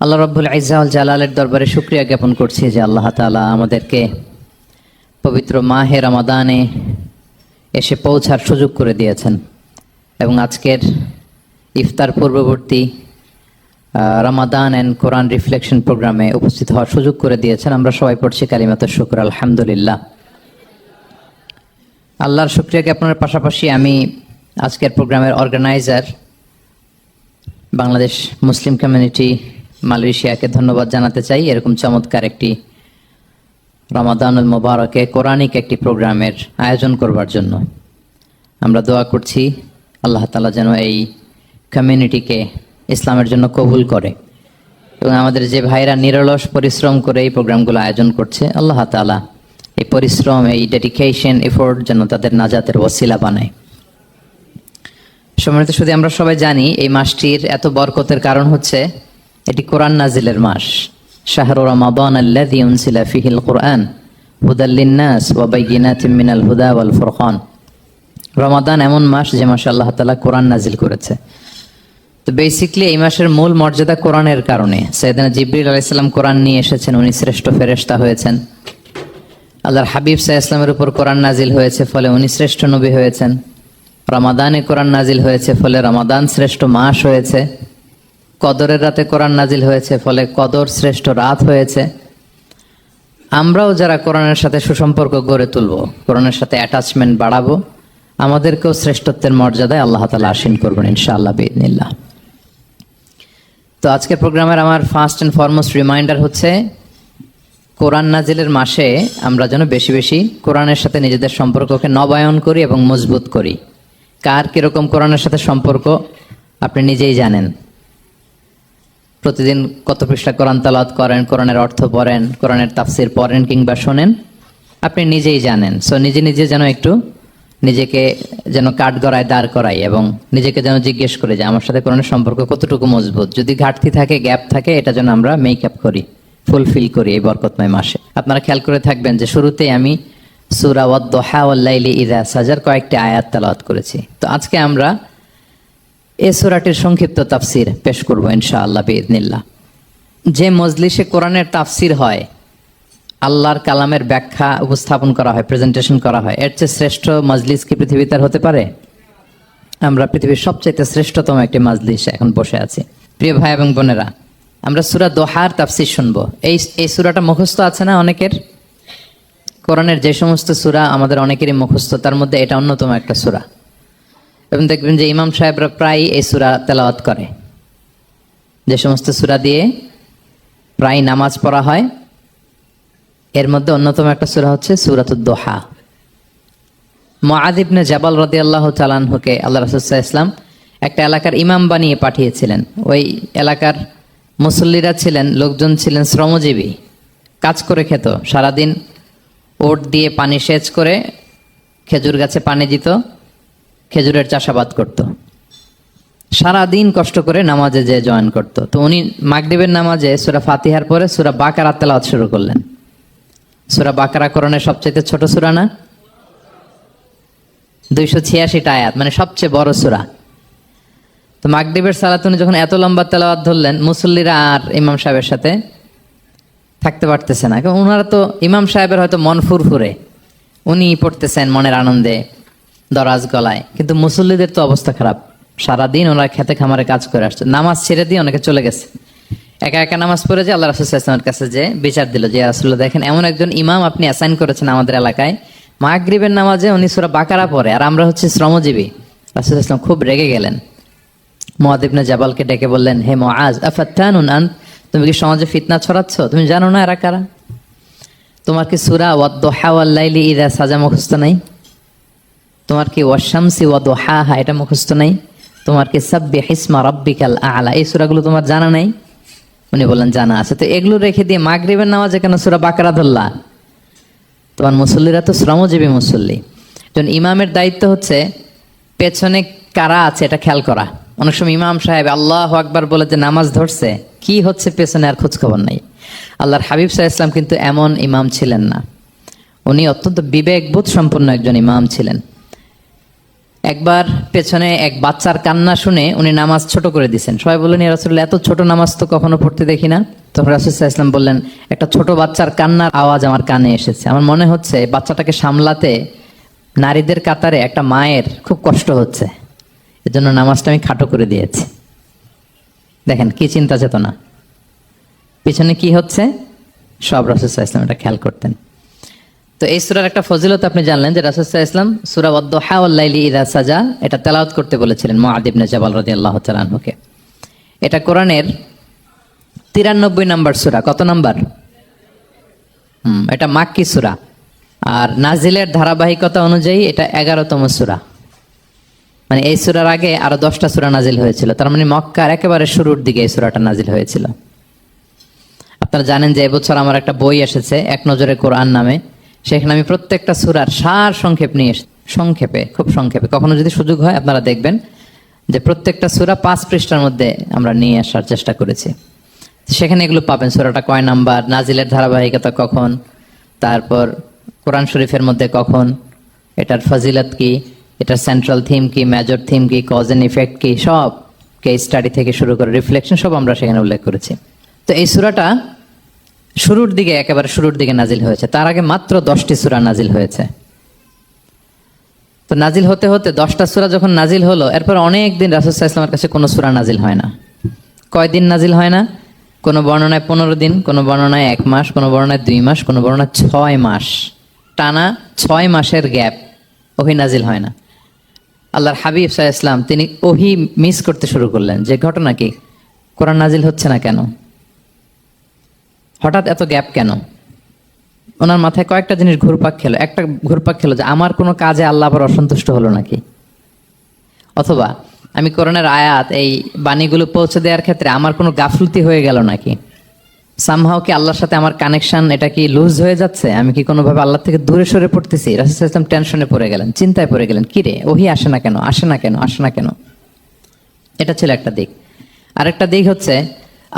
আল্লাহ রাব্বুল ইজ্জা ওয়াল জালালের দরবারে শুকরিয়া জ্ঞাপন করছি যে আল্লাহ তাআলা আমাদেরকে পবিত্র মাহে রমাদানে এসে পৌঁছার সুযোগ করে দিয়েছেন এবং আজকের ইফতার পূর্ববর্তী রমাদান অ্যান্ড কোরআন রিফ্লেকশন প্রোগ্রামে উপস্থিত হওয়ার সুযোগ করে দিয়েছেন। আমরা সবাই পড়ছি কালিমাত শুকর আলহামদুলিল্লাহ। আল্লাহর শুকরিয়া জ্ঞাপনের পাশাপাশি আমি আজকের প্রোগ্রামের অর্গানাইজার বাংলাদেশ মুসলিম কমিউনিটি মালয়েশিয়াকে ধন্যবাদ জানাতে চাই। এরকম চমৎকার একটি রমাদানুল মুবারকে কোরআনিক একটি প্রোগ্রামের আয়োজন করবার জন্য আমরা দোয়া করছি আল্লাহ তাআলা যেন এই কমিউনিটিকে ইসলামের জন্য কবুল করে এবং আমাদের যে ভাইরা নিরলস পরিশ্রম করে এই প্রোগ্রামগুলো আয়োজন করছে আল্লাহ তাআলা এই পরিশ্রম, এই ডেডিকেশন, এফোর্ট যেন তাদের নাজাতের ওসিলা বানায়। সম্মানিত শুধু আমরা সবাই জানি এই মাসটির এত বরকতের কারণ হচ্ছে এটি কোরআন নাজিলের মাস। শাহরু রমাদান আল্লাযী উনজিলা ফীহিল কুরআন হুদাল লিন-নাস ওয়া বাইয়িনাতিন মিনাল হুদা ওয়াল ফুরকান। রমাদান এমন মাস যে মাসে আল্লাহ তাআলা কোরআন নাজিল করেছে। তো বেসিক্যালি এই মাসের মূল মর্যাদা কোরআনের কারণে। সাইয়েদনা জিবরিল আলাইহিস সালাম কোরআন নিয়ে এসেছেন, উনি শ্রেষ্ঠ ফেরেশতা হয়েছেন। আল্লাহর হাবিব সাল্লাল্লাহু আলাইহি ওয়াসাল্লামের উপর কোরআন নাজিল হয়েছে, ফলে উনি শ্রেষ্ঠ নবী হয়েছেন। রমাদানে কোরআন নাজিল হয়েছে, ফলে রমাদান শ্রেষ্ঠ মাস হয়েছে। কদরের রাতে কোরআন নাজিল হয়েছে, ফলে কদর শ্রেষ্ঠ রাত হয়েছে। আমরাও যারা কোরআনের সাথে সুসম্পর্ক গড়ে তুলব, কোরআনের সাথে অ্যাটাচমেন্ট বাড়াবো, আমাদেরকেও শ্রেষ্ঠত্বের মর্যাদায় আল্লাহ তাআলা আসীন করবেন ইনশাআল্লাহ বিইذنিল্লাহ। তো আজকের প্রোগ্রামের আমার ফার্স্ট অ্যান্ড ফরমোস্ট রিমাইন্ডার হচ্ছে কোরআন নাজিলের মাসে আমরা যেন বেশি বেশি কোরআনের সাথে নিজেদের সম্পর্ককে নবায়ন করি এবং মজবুত করি। কার কিরকম কোরআনের সাথে সম্পর্ক আপনি নিজেই জানেন। প্রতিদিন কত পৃষ্ঠা কোরআন তেলাওয়াত করেন, কোরআনের অর্থ পড়েন, কোরআনের তাফসির পড়েন কিংবা শোনেন, আপনি নিজেই জানেন। সো নিজে নিজে যেন একটু নিজেকে যেন কাঠগড়ায় দাঁড় করাই এবং নিজেকে যেন জিজ্ঞেস করে যে আমার সাথে কোরআনের সম্পর্ক কতটুকু মজবুত। যদি ঘাটতি থাকে, গ্যাপ থাকে, এটা যেন আমরা মেক আপ করি, ফুলফিল করি এই বরকতময় মাসে। আপনারা খেয়াল করে থাকবেন যে শুরুতেই আমি সূরা ওয়াদ-দুহা ওয়াল-লাইলি ইযা সাজার কয়েকটি আয়াত তেলাওয়াত করেছি। তো আজকে আমরা এই সূরাটির সংক্ষিপ্ত তাফসির পেশ করব ইনশাআল্লাহ বিইذنিল্লাহ। যে মজলিসে কোরআনের তাফসির হয়, আল্লাহর কালামের ব্যাখ্যা উপস্থাপন করা হয়, প্রেজেন্টেশন করা হয়, এর চেয়ে শ্রেষ্ঠ মজলিস কি পৃথিবীতে আর হতে পারে? আমরা পৃথিবীর সবচেয়ে শ্রেষ্ঠতম একটি মজলিসে এখন বসে আছি। প্রিয় ভাই এবং বোনেরা, আমরা সূরা দোহার তাফসির শুনবো। এই সূরাটা মুখস্থ আছে না অনেকের? কোরআনের যে সমস্ত সূরা আমাদের অনেকেরই মুখস্থ, তার মধ্যে এটা অন্যতম একটা সূরা। এবং দেখবেন যে ইমাম সাহেবরা প্রায় এই সূরা তেলাওয়াত করে। যে সমস্ত সূরা দিয়ে প্রায় নামাজ পড়া হয়, এর মধ্যে অন্যতম একটা সূরা হচ্ছে সূরাতুদ দোহা। মুআয ইবনে জাবাল রাদিয়াল্লাহু তাআলা আনহুকে আল্লাহ রাসূল সাল্লাল্লাহু আলাইহি ওয়াসাল্লাম একটা এলাকার ইমাম বানিয়ে পাঠিয়েছিলেন। ওই এলাকার মুসল্লিরা ছিলেন, লোকজন ছিলেন শ্রমজীবী, কাজ করে খেত। সারাদিন ওট দিয়ে পানি সেচ করে খেজুর গাছে পানি দিত, খেজুরের চাষাবাদ করত, সারাদিন কষ্ট করে নামাজে যে জয়েন করত। তো উনি মাগরিবের নামাজে সূরা ফাতিহার পরে সূরা বাকারা তেলাওয়াত শুরু করলেন। সূরা বাকারা কোরআনের সবচেয়ে ছোট সূরা না? 286টা আয়াত, মানে সবচেয়ে বড় সূরা। তো মাগরিবের সালাতে উনি যখন এত লম্বা তেলাওয়াত ধরলেন, মুসল্লিরা আর ইমাম সাহেবের সাথে থাকতে পারতেছে না। কারণ ওনারা তো, ইমাম সাহেবের হয়তো মন ফুরফুরে, উনি পড়তেছেন মনের আনন্দে দরাজ গলায়, কিন্তু মুসল্লিদের তো অবস্থা খারাপ। সারাদিন ওনারা খেতে খামারে কাজ করে আসছে, নামাজ ছেড়ে দিয়ে অনেকে চলে গেছে। একা একা নামাজ পড়ে যে আল্লাহ রাসূল সাল্লাল্লাহু আলাইহি ওয়াসাল্লামের কাছে যে বিচার দিল যে রাসূলুল্লাহ, দেখেন এমন একজন ইমাম আপনি অ্যাসাইন করেছেন আমাদের এলাকায়, মাগরিবের নামাজে উনি সূরা বাকারা পড়ে, আর আমরা হচ্ছে শ্রমজীবী। রাসূল সাল্লাল্লাহু আলাইহি ওয়াসাল্লাম খুব রেগে গেলেন। মুআয ইবনে জাবালকে ডেকে বললেন, হে মুআয, আফাত্তানুন আনত, তুমি কি সমাজে ফিতনা ছড়াচ্ছ? তুমি জানো না এরা কারা? তোমার কি সূরা ওয়াদ-দুহা ওয়াল-লাইলি ইযা সাজা মুখস্থ নাই? তোমার কি ওয়াশ-শামসি ওয়া-দুহাহা এটা মুখস্থ নাই? তোমার কি সাব্বিহ ইসমা রাব্বিকাল আ'লা এই সূরাগুলো তোমার জানা নাই? উনি বললেন জানা আছে। তো এগুলো রেখে দিয়ে মাগরিবের নামাজে কেন সূরা বাকারা ধরলা? তোমার মুসল্লিরা তো শ্রমজীবী মুসল্লি। যখন ইমামের দায়িত্ব হচ্ছে পেছনে কারা আছে এটা খেয়াল করা। অনেক সময় ইমাম সাহেব আল্লাহু আকবার বলে যে নামাজ ধরছে, কি হচ্ছে পেছনে আর খোঁজ খবর নাই। আল্লাহর হাবিব সাল্লাল্লাহু আলাইহি ওয়াসাল্লাম কিন্তু এমন ইমাম ছিলেন না, উনি অত্যন্ত বিবেকবোধ সম্পন্ন একজন ইমাম ছিলেন। একবার পেছনে এক বাচ্চার কান্না শুনে উনি নামাজ ছোট করে দিয়েছেন। সবাই বললেন, ইয়া রাসূলুল্লাহ, এত ছোট নামাজ তো কখনো পড়তে দেখি না। তখন রাসূল সাল্লাল্লাহু আলাইহি ওয়াসাল্লাম বললেন, একটা ছোট বাচ্চার কান্নার আওয়াজ আমার কানে এসেছে। আমার মনে হচ্ছে বাচ্চাটাকে সামলাতে নারীদের কাতারে একটা মায়ের খুব কষ্ট হচ্ছে, এজন্য নামাজটা আমি খাটো করে দিয়েছি। দেখেন কি চিন্তা চেতনা, পিছনে কি হচ্ছে সব রাসূল সাল্লাল্লাহু আলাইহি ওয়াসাল্লাম এটা খেয়াল করতেন। তো এই সূরার একটা ফজিলত আপনি জানলেন যে রাসূল সাল্লাল্লাহু আলাইহি ওয়াসাল্লাম সূরা ওয়াদ-দুহা ওয়াল লাইলি ইযা সাজা এটা তেলাওয়াত করতে বলেছিলেন মুআয ইবনে জাবাল রাদিয়াল্লাহু তাআলা আনহুকে। এটা কোরআনের 93 নম্বর সূরা। কত নাম্বার? এটা মাক্কি সূরা, আর নাজিলের ধারাবাহিকতা অনুযায়ী এটা 11তম সূরা। মানে এই সূরার আগে আরো 10টা সূরা নাজিল হয়েছিল, তার মানে মক্কার একেবারে শুরুর দিকে এই সূরাটা নাজিল হয়েছিল। আপনারা জানেন যে এবছর আমার একটা বই এসেছে এক নজরে কোরআন নামে, সেখানে আমি প্রত্যেকটা সূরার সার সংক্ষেপ নিয়ে সংক্ষেপে, খুব সংক্ষেপে, কখনো যদি সুযোগ হয় আপনারা দেখবেন যে প্রত্যেকটা সূরা 5 পৃষ্ঠার মধ্যে আমরা নিয়ে আসার চেষ্টা করেছি। সেখানে এগুলো পাবেন, সূরাটা কয় নাম্বার, নাজিলের ধারাবাহিকতা কখন, তারপর কোরআন শরীফের মধ্যে কখন, এটার ফজিলত কি, এটার সেন্ট্রাল থিম কি, মেজর থিম কি, কজ এন্ড ইফেক্ট কি, সব কেস স্টাডি থেকে শুরু করে রিফ্লেকশন সব আমরা সেখানে উল্লেখ করেছি। তো এই সূরাটা শুরুর দিকে, একেবারে শুরুর দিকে নাজিল হয়েছে। তার আগে মাত্র 10টি সূরা নাজিল হয়েছে। তো নাজিল হতে হতে 10টা সূরা যখন নাজিল হলো, এরপর অনেক দিন রাসূল সাল্লাল্লাহু আলাইহি ওয়াসাল্লামের কাছে কোনো সূরা নাজিল হয় না। কয়দিন নাজিল হয় না? কোনো বর্ণনায় 15 দিন, কোনো বর্ণনায় 1 মাস, কোনো বর্ণনায় 2 মাস, কোনো বর্ণনায় 6 মাস, টানা 6 মাসের গ্যাপ ওহী নাজিল হয় না। আল্লাহর হাবিব সাল্লাল্লাহু আলাইহি ওয়াসাল্লাম তিনি ওহী মিস করতে শুরু করলেন, যে ঘটনা কি, কোরআন নাজিল হচ্ছে না কেন, হঠাৎ এত গ্যাপ কেন? ওনার মাথায় কয়েকটা জিনিস ঘুরপাক খেলো। একটা ঘুরপাক খেলো যে আমার কোনো কাজে আল্লাহ আবার অসন্তুষ্ট হলো নাকি, অথবা আমি কোরআনের আয়াত এই বাণীগুলো পৌঁছে দেওয়ার ক্ষেত্রে আমার কোনো গাফলতি হয়ে গেল নাকি, সামহাও কি আল্লাহর সাথে আমার কানেকশন এটা কি লুজ হয়ে যাচ্ছে, আমি কি কোনোভাবে আল্লাহ থেকে দূরে সরে পড়তেছি। রাসূল সাল্লাল্লাহু আলাইহি ওয়াসাল্লাম টেনশনে পড়ে গেলেন, চিন্তায় পড়ে গেলেন, কি রে ওহী আসে না কেন, আসে না কেন, আসে না কেন। এটা ছিল একটা দিক। আরেকটা দিক হচ্ছে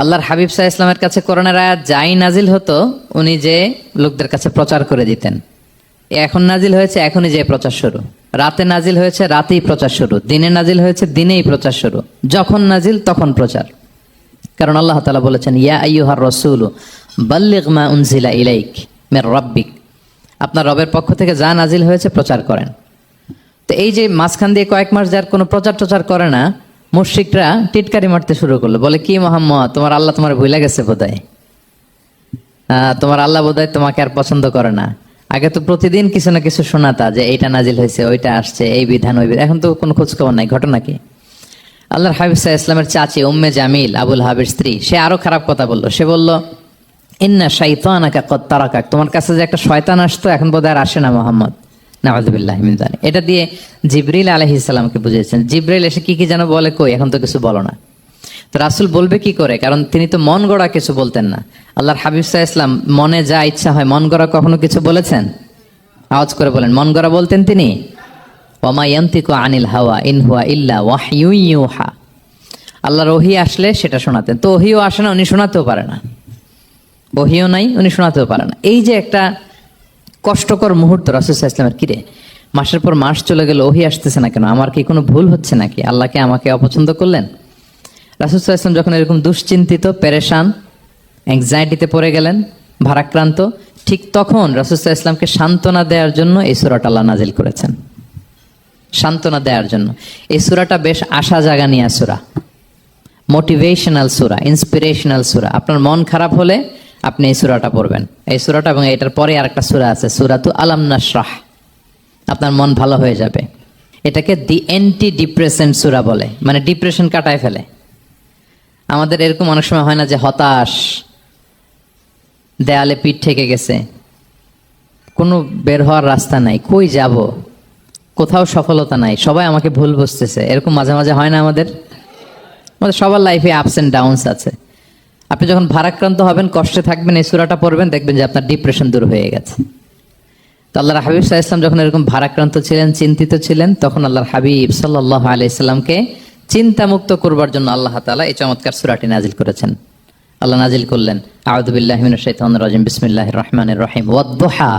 আল্লাহর হাবিব সাল্লাল্লাহু আলাইহি ওয়াসাল্লামের কাছে কোরআনের আয়াত যাই নাজিল হতো উনি যে লোকদের কাছে প্রচার করে দিতেন। এখন নাজিল হয়েছে এখনই যে প্রচার শুরু, রাতে নাজিল হয়েছে রাতেই প্রচার শুরু, দিনে নাজিল হয়েছে দিনেই প্রচার শুরু, যখন নাজিল তখন প্রচার। কারণ আল্লাহ তাআলা বলেছেন, ইয়া আইয়ুহার রাসূলু বাল্লিগ মা উনজিলা ইলাইক মির রাব্বিক, আপনার রবের পক্ষ থেকে যা নাজিল হয়েছে প্রচার করেন। তো এই যে মাঝখান দিয়ে কয়েক মাস যার কোনো প্রচার টচার করে না, মুশরিকরা টিটকারি মারতে শুরু করলো, বলে কি মুহাম্মদ, তোমার আল্লাহ তোমার ভুলে গেছে বোধহয়, তোমার আল্লাহ বোধহয় তোমাকে আর পছন্দ করে না। আগে তো প্রতিদিন কিছু না কিছু শোনাতা যে এইটা নাজিল হয়েছে, ওইটা আসছে, এই বিধান ওই বিধান, এখন তো কোনো খোঁজ খবর নাই। ঘটনা কি? আল্লাহর হাবিব সাল্লাল্লাহু আলাইহি ওয়াসাল্লামের চাচি উম্মে জামিল, আবুল হাবির স্ত্রী, সে আরো খারাপ কথা বললো। সে বলল, ইন্না শাইতানাকা কদ তারাকাক, তোমার কাছে যে একটা শয়তান আসতো এখন বোধহয় আর আসে না মুহাম্মদ, নাউযুবিল্লাহি মিন যালিক। এটা দিয়ে জিবরিল আলাইহিস সালামকে বুঝিয়েছেন। জিবরিল এসে কি কি যেন বলে, কই এখন তো কিছু বলো না। তো রাসূল বলবে কি করে, কারণ তিনি তো মন গড়া কিছু বলতেন না। আল্লাহর হাবিব সাল্লাল্লাহু আলাইহি ওয়াসাল্লাম মনে যা ইচ্ছা হয় মন গড়া কখনো কিছু বলেছেন? আওয়াজ করে বলেন, মন গড়া বলতেন তিনি? ওয়ামা ইয়ানতিকু আনিল হাওয়া ইন হুয়া ইল্লা ওয়াহয়ু ইউহা, আল্লাহর ওহী আসলে সেটা শোনাতেন। তো ওহীও আসে না, উনি শোনাতেও পারে না, ওহীও নাই, উনি শোনাতেও পারে না। এই যে একটা কষ্টকর মুহূর্ত রাসূল সাল্লাল্লাহু আলাইহি ওয়াসাল্লামের, কিরে মাসের পর মাস চলে গেল ওহী আসতেছে না কেন, আমার কি কোনো ভুল হচ্ছে নাকি, আল্লাহকে আমাকে অপছন্দ করলেন? রাসূল সাল্লাল্লাহু আলাইহি ওয়াসাল্লাম যখন এরকম দুশ্চিন্তিত, পেরেশান, অ্যাংজাইটিতে পড়ে গেলেন, ভারাক্রান্ত, ঠিক তখন রাসূল সাল্লাল্লাহু আলাইহি ওয়াসাল্লামকে সান্ত্বনা দেওয়ার জন্য এই সূরাটা আল্লাহ নাজিল করেছেন। সান্ত্বনা দেওয়ার জন্য এই সূরাটা বেশ আশা জাগানিয়া সূরা, মোটিভেশনাল সূরা, ইন্সপিরেশনাল সূরা। আপনার মন খারাপ হলে আপনি এই সূরাটা পড়বেন, এই সূরাটা, এবং এটার পরে আরেকটা সূরা আছে সূরাতু আলাম নাশরাহ, আপনার মন ভালো হয়ে যাবে। এটাকে দি অ্যান্টি ডিপ্রেসেন্ট সূরা বলে, মানে ডিপ্রেশন কাটায় ফেলে। আমাদের এরকম অনেক সময় হয় না যে হতাশ, দেয়ালে পিঠ ঠেকে গেছে, কোনো বের হওয়ার রাস্তা নাই, কই যাব, কোথাও সফলতা নাই, সবাই আমাকে ভুল বুঝতেছে, এরকম মাঝে মাঝে হয় না? আমাদের সবার লাইফে আপস এন্ড ডাউনস আছে। আপনি যখন ভারাক্রান্ত হবেন, কষ্টে থাকবেন, এই সূরাটা পড়বেন, দেখবেন যে আপনার ডিপ্রেশন দূর হয়ে গেছে। তো আল্লাহর হাবিব সাল্লাল্লাহু আলাইহি ওয়াসাল্লাম যখন এরকম ভারাক্রান্ত ছিলেন, চিন্তিত ছিলেন, তখন আল্লাহর হাবিব সাল্লাল্লাহু আলাইহি ওয়াসাল্লামকে চিন্তামুক্ত করবার জন্য আল্লাহ তাআলা এই চমৎকার সূরাটি নাজিল করেছেন। আল্লাহ নাজিল করলেন, আউযু বিল্লাহি মিনাশ শাইতানির রাজিম, বিসমিল্লাহির রহমানির রহিম, ওয়াদ-দুহা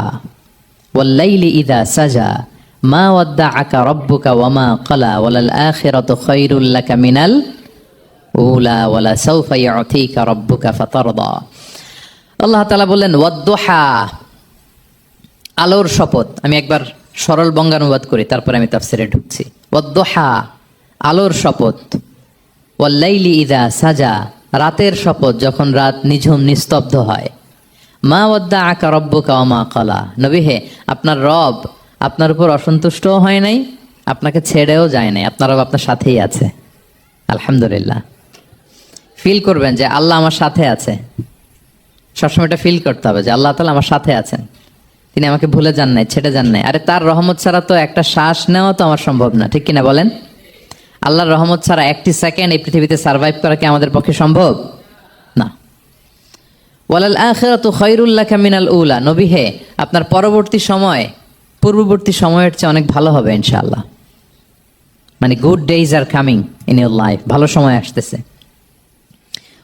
ওয়াল লাইলি ইযা সাজা মা ওয়াদ্দাআকা রাব্বুকা ওয়া মা ক্বালা ওয়ালাল আখিরাতু খায়রুল লাকা মিনাল উলা ওয়ালা সাওফা ইউতিকা রাব্বুকা ফাতারদা। আল্লাহ তাআলা বললেন ওয়াদ্দুহা, আলোর শপথ। আমি একবার সরল বঙ্গানুবাদ করি, তারপরে আমি তাফসিরে ঢুকছি। ওয়াদ্দুহা, আলোর শপথ। ওয়াল্লাইলি ইযা সাজা, রাতের শপথ যখন রাত নিঝুম নিস্তব্ধ হয়। মা ওয়াদ্দাআকা রাব্বুকা ওয়া মা ক্বালা, নবী হে, আপনার রব আপনার উপর অসন্তুষ্টও হয় নাই, আপনাকে ছেড়েও যায় নাই, আপনার রব আপনার সাথেই আছে। আলহামদুলিল্লাহ। ফিল করবেন যে আল্লাহ আমার সাথে আছে। সবসময় এটা ফিল করতে হবে যে আল্লাহ তাআলা আমার সাথে আছেন, তিনি আমাকে ভুলে যান নাই, ছেড়ে যান নাই। আরে তার রহমত ছাড়া তো একটা শ্বাস নেওয়া তো আমার সম্ভব না, ঠিক কিনা বলেন? আল্লাহর রহমত ছাড়া একটি সেকেন্ড এই পৃথিবীতে সার্ভাইভ করা কি আমাদের পক্ষে সম্ভব না? ওয়ালাল আখিরাতু খায়রুল লাকা মিনাল উলা, নবী হে, আপনার পরবর্তী সময় পূর্ববর্তী সময়ের চেয়ে অনেক ভালো হবে ইনশাআল্লাহ। মানে good days are coming in your life, ভালো সময় আসতেছে।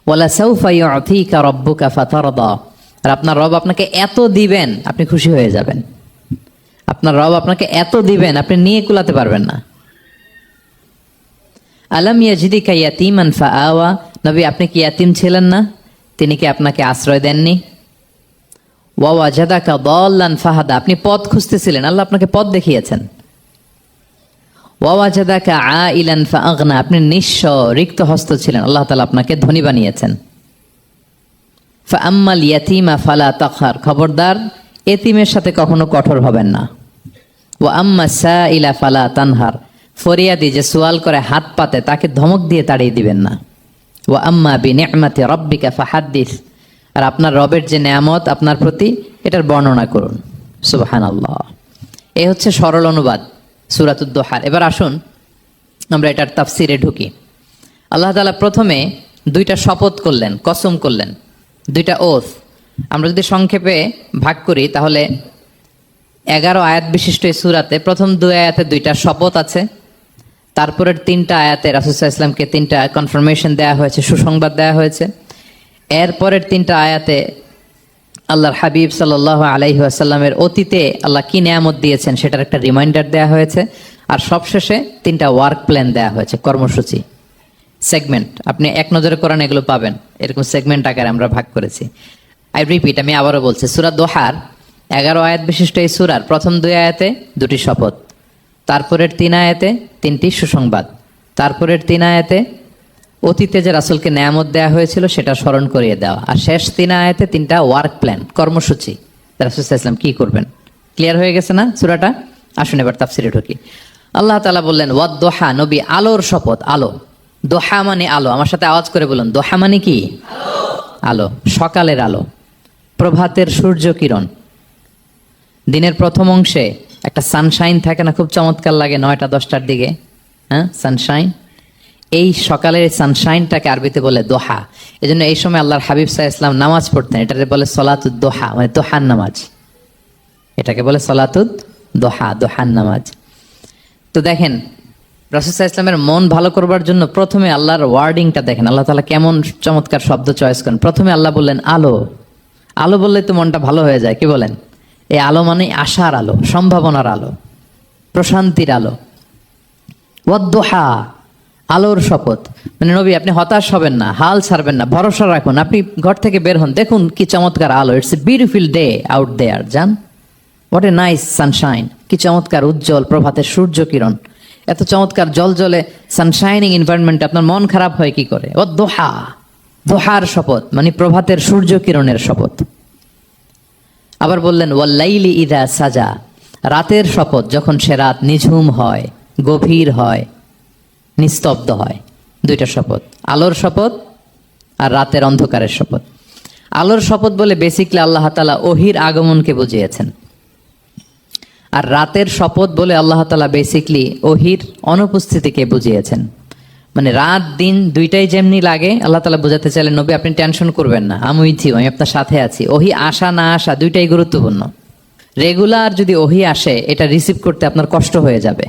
ওয়ালা সাওফা ইউতিকা রাব্বুকা ফাতারদা, আর আপনার রব আপনাকে এত দিবেন আপনি খুশি হয়ে যাবেন। আপনার রব আপনাকে এত দিবেন আপনি নিয়ে কুলাতে পারবেন না। আলাম ইয়াজিদিকা ইয়াতীমান ফাআওয়া, নবী আপনি কি ইয়াতীম ছিলেন না? তিনি কি আপনাকে আশ্রয় দেননি? ওয়া ওয়াজাদাকা দাল্লান ফাহাদা, আপনি পথ খুঁজতেছিলেন, আল্লাহ আপনাকে পথ দেখিয়েছেন। ওয়া ওয়াজাদাকা আইলান ফাআগনা, আপনি নিঃস্ব রিক্ত হস্ত ছিলেন, আল্লাহ তাআলা আপনাকে ধনী বানিয়েছেন। ফাআম্মাল ইয়াতীমা ফালা তাকহার, খবরদার এতিমের সাথে কখনো কঠোর হবেন না। ওয়া আম্মা সাইলা ফালা তানহার, ফরিয়াদি যে সোয়াল করে হাত পাতে তাকে ধমক দিয়ে তাড়িয়ে দিবেন না। ওয়া আম্মা বিনি'মাতি রাব্বিকা ফাহাদ্দিস, আর আপনার রবের যে নেয়ামত আপনার প্রতি এটার বর্ণনা করুন। সুবহানাল্লাহ। এই হচ্ছে সরল অনুবাদ সূরাতুদ দুহার। এবার আসুন আমরা এটার তাফসিরে ঢুকি। আল্লাহ তাআলা প্রথমে দুইটা শপথ করলেন, কসম করলেন, দুইটা ওথ। আমরা যদি সংক্ষেপে ভাগ করি তাহলে 11 আয়াত বিশিষ্ট এই সূরাতে প্রথম 2 আয়াতে দুইটা শপথ আছে, তারপরের 3টা আয়াতে রাসূল সাল্লাল্লাহু আলাইহি ওয়াসাল্লামকে 3টা কনফার্মেশন দেওয়া হয়েছে, সুসংবাদ দেওয়া হয়েছে। এরপরের 3টা আয়াতে আল্লাহর হাবিব সাল্লাল্লাহু আলাইহি ওয়াসাল্লামের অতীতে আল্লাহ কি নেয়ামত দিয়েছেন সেটার একটা রিমাইন্ডার দেওয়া হয়েছে। আর সবশেষে 3টা ওয়ার্ক প্ল্যান দেওয়া হয়েছে, কর্মসূচি, সেগমেন্ট। আপনি এক নজরে কোরআন এগুলো পাবেন, এরকম সেগমেন্ট আকারে আমরা ভাগ করেছি। আই রিপিট, আমি আবারও বলছি, সূরা দোহার 11 আয়াত বিশিষ্ট এই সূরার প্রথম 2 আয়াতে 2টি শপথ, তারপরের 3 আয়াতে 3টি সুসংবাদ, তারপরের 3 আয়াতে অতীতে যে রাসূলকে নেয়ামত দেওয়া হয়েছিল সেটা স্মরণ করিয়ে দেওয়া, আর শেষ 3 আয়াতে 3টা ওয়ার্ক প্ল্যান, কর্মসূচি, রাসূল সাল্লাল্লাহু আলাইহি ওয়াসাল্লাম কি করবেন। ক্লিয়ার হয়ে গেছে না সূরাটা? আসুন এবার তাফসিরে ঢুকি। আল্লাহ তাআলা বললেন ওয়াদ-দোহা, নবী আলোর শপথ। আলো, দোহা মানে আলো। আমার সাথে আওয়াজ করে বলুন, দোহা মানে কি? আলো, সকালের আলো, প্রভাতের সূর্য কিরণ। দিনের প্রথম অংশে একটা সানশাইন থাকে না, খুব চমৎকার লাগে 9টা 10টার দিকে, হ্যাঁ, সানশাইন। এই সকালের সানশাইনটাকে আরবিতে বলে দোহা। এই জন্য এই সময় আল্লাহর হাবিব সাল্লাল্লাহু আলাইহি ওয়াসাল্লাম নামাজ পড়তেন, এটাকে বলে সলাতুদ দোহা, মানে দোহার নামাজ। এটাকে বলে সলাতুদ দোহা, দোহার নামাজ। তো দেখেন রাসূল সাল্লাল্লাহু আলাইহি ওয়াসাল্লামের মন ভালো করবার জন্য প্রথমে আল্লাহর ওয়ার্ডিংটা দেখেন, আল্লাহ তাআলা কেমন চমৎকার শব্দ চয়েস করেন। প্রথমে আল্লাহ বললেন আলো। আলো বললেই তো মনটা ভালো হয়ে যায়, কি বলেন? এই আলো মানে আশার আলো, সম্ভাবনার আলো, প্রশান্তির আলো। ওয়াদ-দোহা, আলোর শপথ। মানে নবী আপনি হতাশ হবেন না, হাল ছাড়বেন না, ভরসা রাখুন। আপনি ঘর থেকে বের হন, দেখুন কি চমৎকার আলো। It's a beautiful day out there, জান, হোয়াট এ নাইস সানশাইন। কি চমৎকার উজ্জ্বল প্রভাতের সূর্য কিরণ, এত চমৎকার জলজলে সানশাইনিং এনভায়রনমেন্টে আপনার মন খারাপ হয় কি করে? ওয়াদ-দোহা, দোহার শপথ মানে প্রভাতের সূর্য কিরণের শপথ। আবার বললেন ওয়াল্লাইলি ইযা সাজা, রাতের শপথ যখন সে রাত নিঝুম হয়, গভীর হয়, নিস্তব্ধ হয়। 2টা শপথ, আলোর শপথ আর রাতের অন্ধকারের শপথ। আলোর শপথ বলে বেসিকলি আল্লাহ তাআলা ওহির আগমনকে বুঝিয়েছেন, আর রাতের শপথ বলে আল্লাহ তাআলা বেসিকলি ওহির অনুপস্থিতিকে বুঝিয়েছেন। মানে রাত দিন দুইটাই যেমনি লাগে, আল্লাহ তাআলা বোঝাতে চাইলেন নবী আপনি টেনশন করবেন না, আমি উইথ ইউ, আমি আপনার সাথে আছি। ওহি আসা না আসা দুইটাই গুরুত্বপূর্ণ। রেগুলার যদি ওহি আসে এটা রিসিভ করতে আপনার কষ্ট হয়ে যাবে।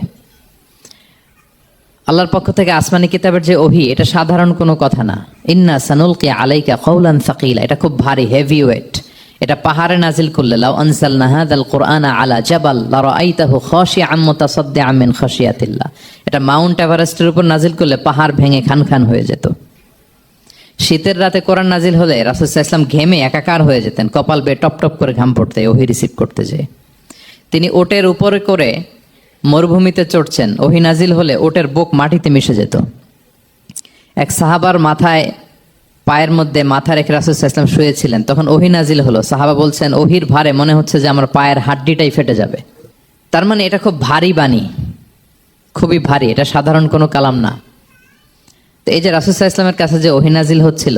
আল্লাহর পক্ষ থেকে আসমানি কিতাবের যে ওহি, এটা সাধারণ কোনো কথা না। ইন্না সানুলকি আলাইকা কওলান সাকিলা, এটা খুব ভারী, হেভি ওয়েট। এটা পাহাড়ে নাজিল করলে, লাউ আনজালনা হাযাল কুরআনা আলা জাবাল লারাআইতাহু খাশিআম মুতাসাদ্দিআম মিন খাশিয়াতিল্লাহ, এটা মাউন্ট এভারেস্টের উপর নাজিল করলে পাহাড় ভেঙে খান খান হয়ে যেত। শীতের রাতে কোরআন নাজিল হলে রাসূল সাল্লাল্লাহু আলাইহি ওয়াসাল্লাম ঘেমে একাকার হয়ে যেতেন, কপাল বেয়ে টপ টপ করে ঘাম পড়তে ওহী রিসিভ করতে যেয়ে। তিনি ওটের উপরে করে মরুভূমিতে চড়ছেন, ওহী নাজিল হলে ওটের বুক মাটিতে মিশে যেত। এক সাহাবার মাথায় পায়ের মধ্যে মাথা রেখে রাসূল সাল্লাল্লাহু আলাইহি ওয়াসাল্লাম শুয়েছিলেন, তখন ওহী নাজিল হলো। সাহাবা বলছেন, ওহীর ভারে মনে হচ্ছে যে আমার পায়ের হাড্ডিটাই ফেটে যাবে। তার মানে এটা খুব ভারী বাণী, খুবই ভারী, এটা সাধারণ কোনো কালাম না। তো এই যে রাসূল সাল্লাল্লাহু আলাইহি ওয়াসাল্লামের কাছে যে ওহী নাজিল হচ্ছিল,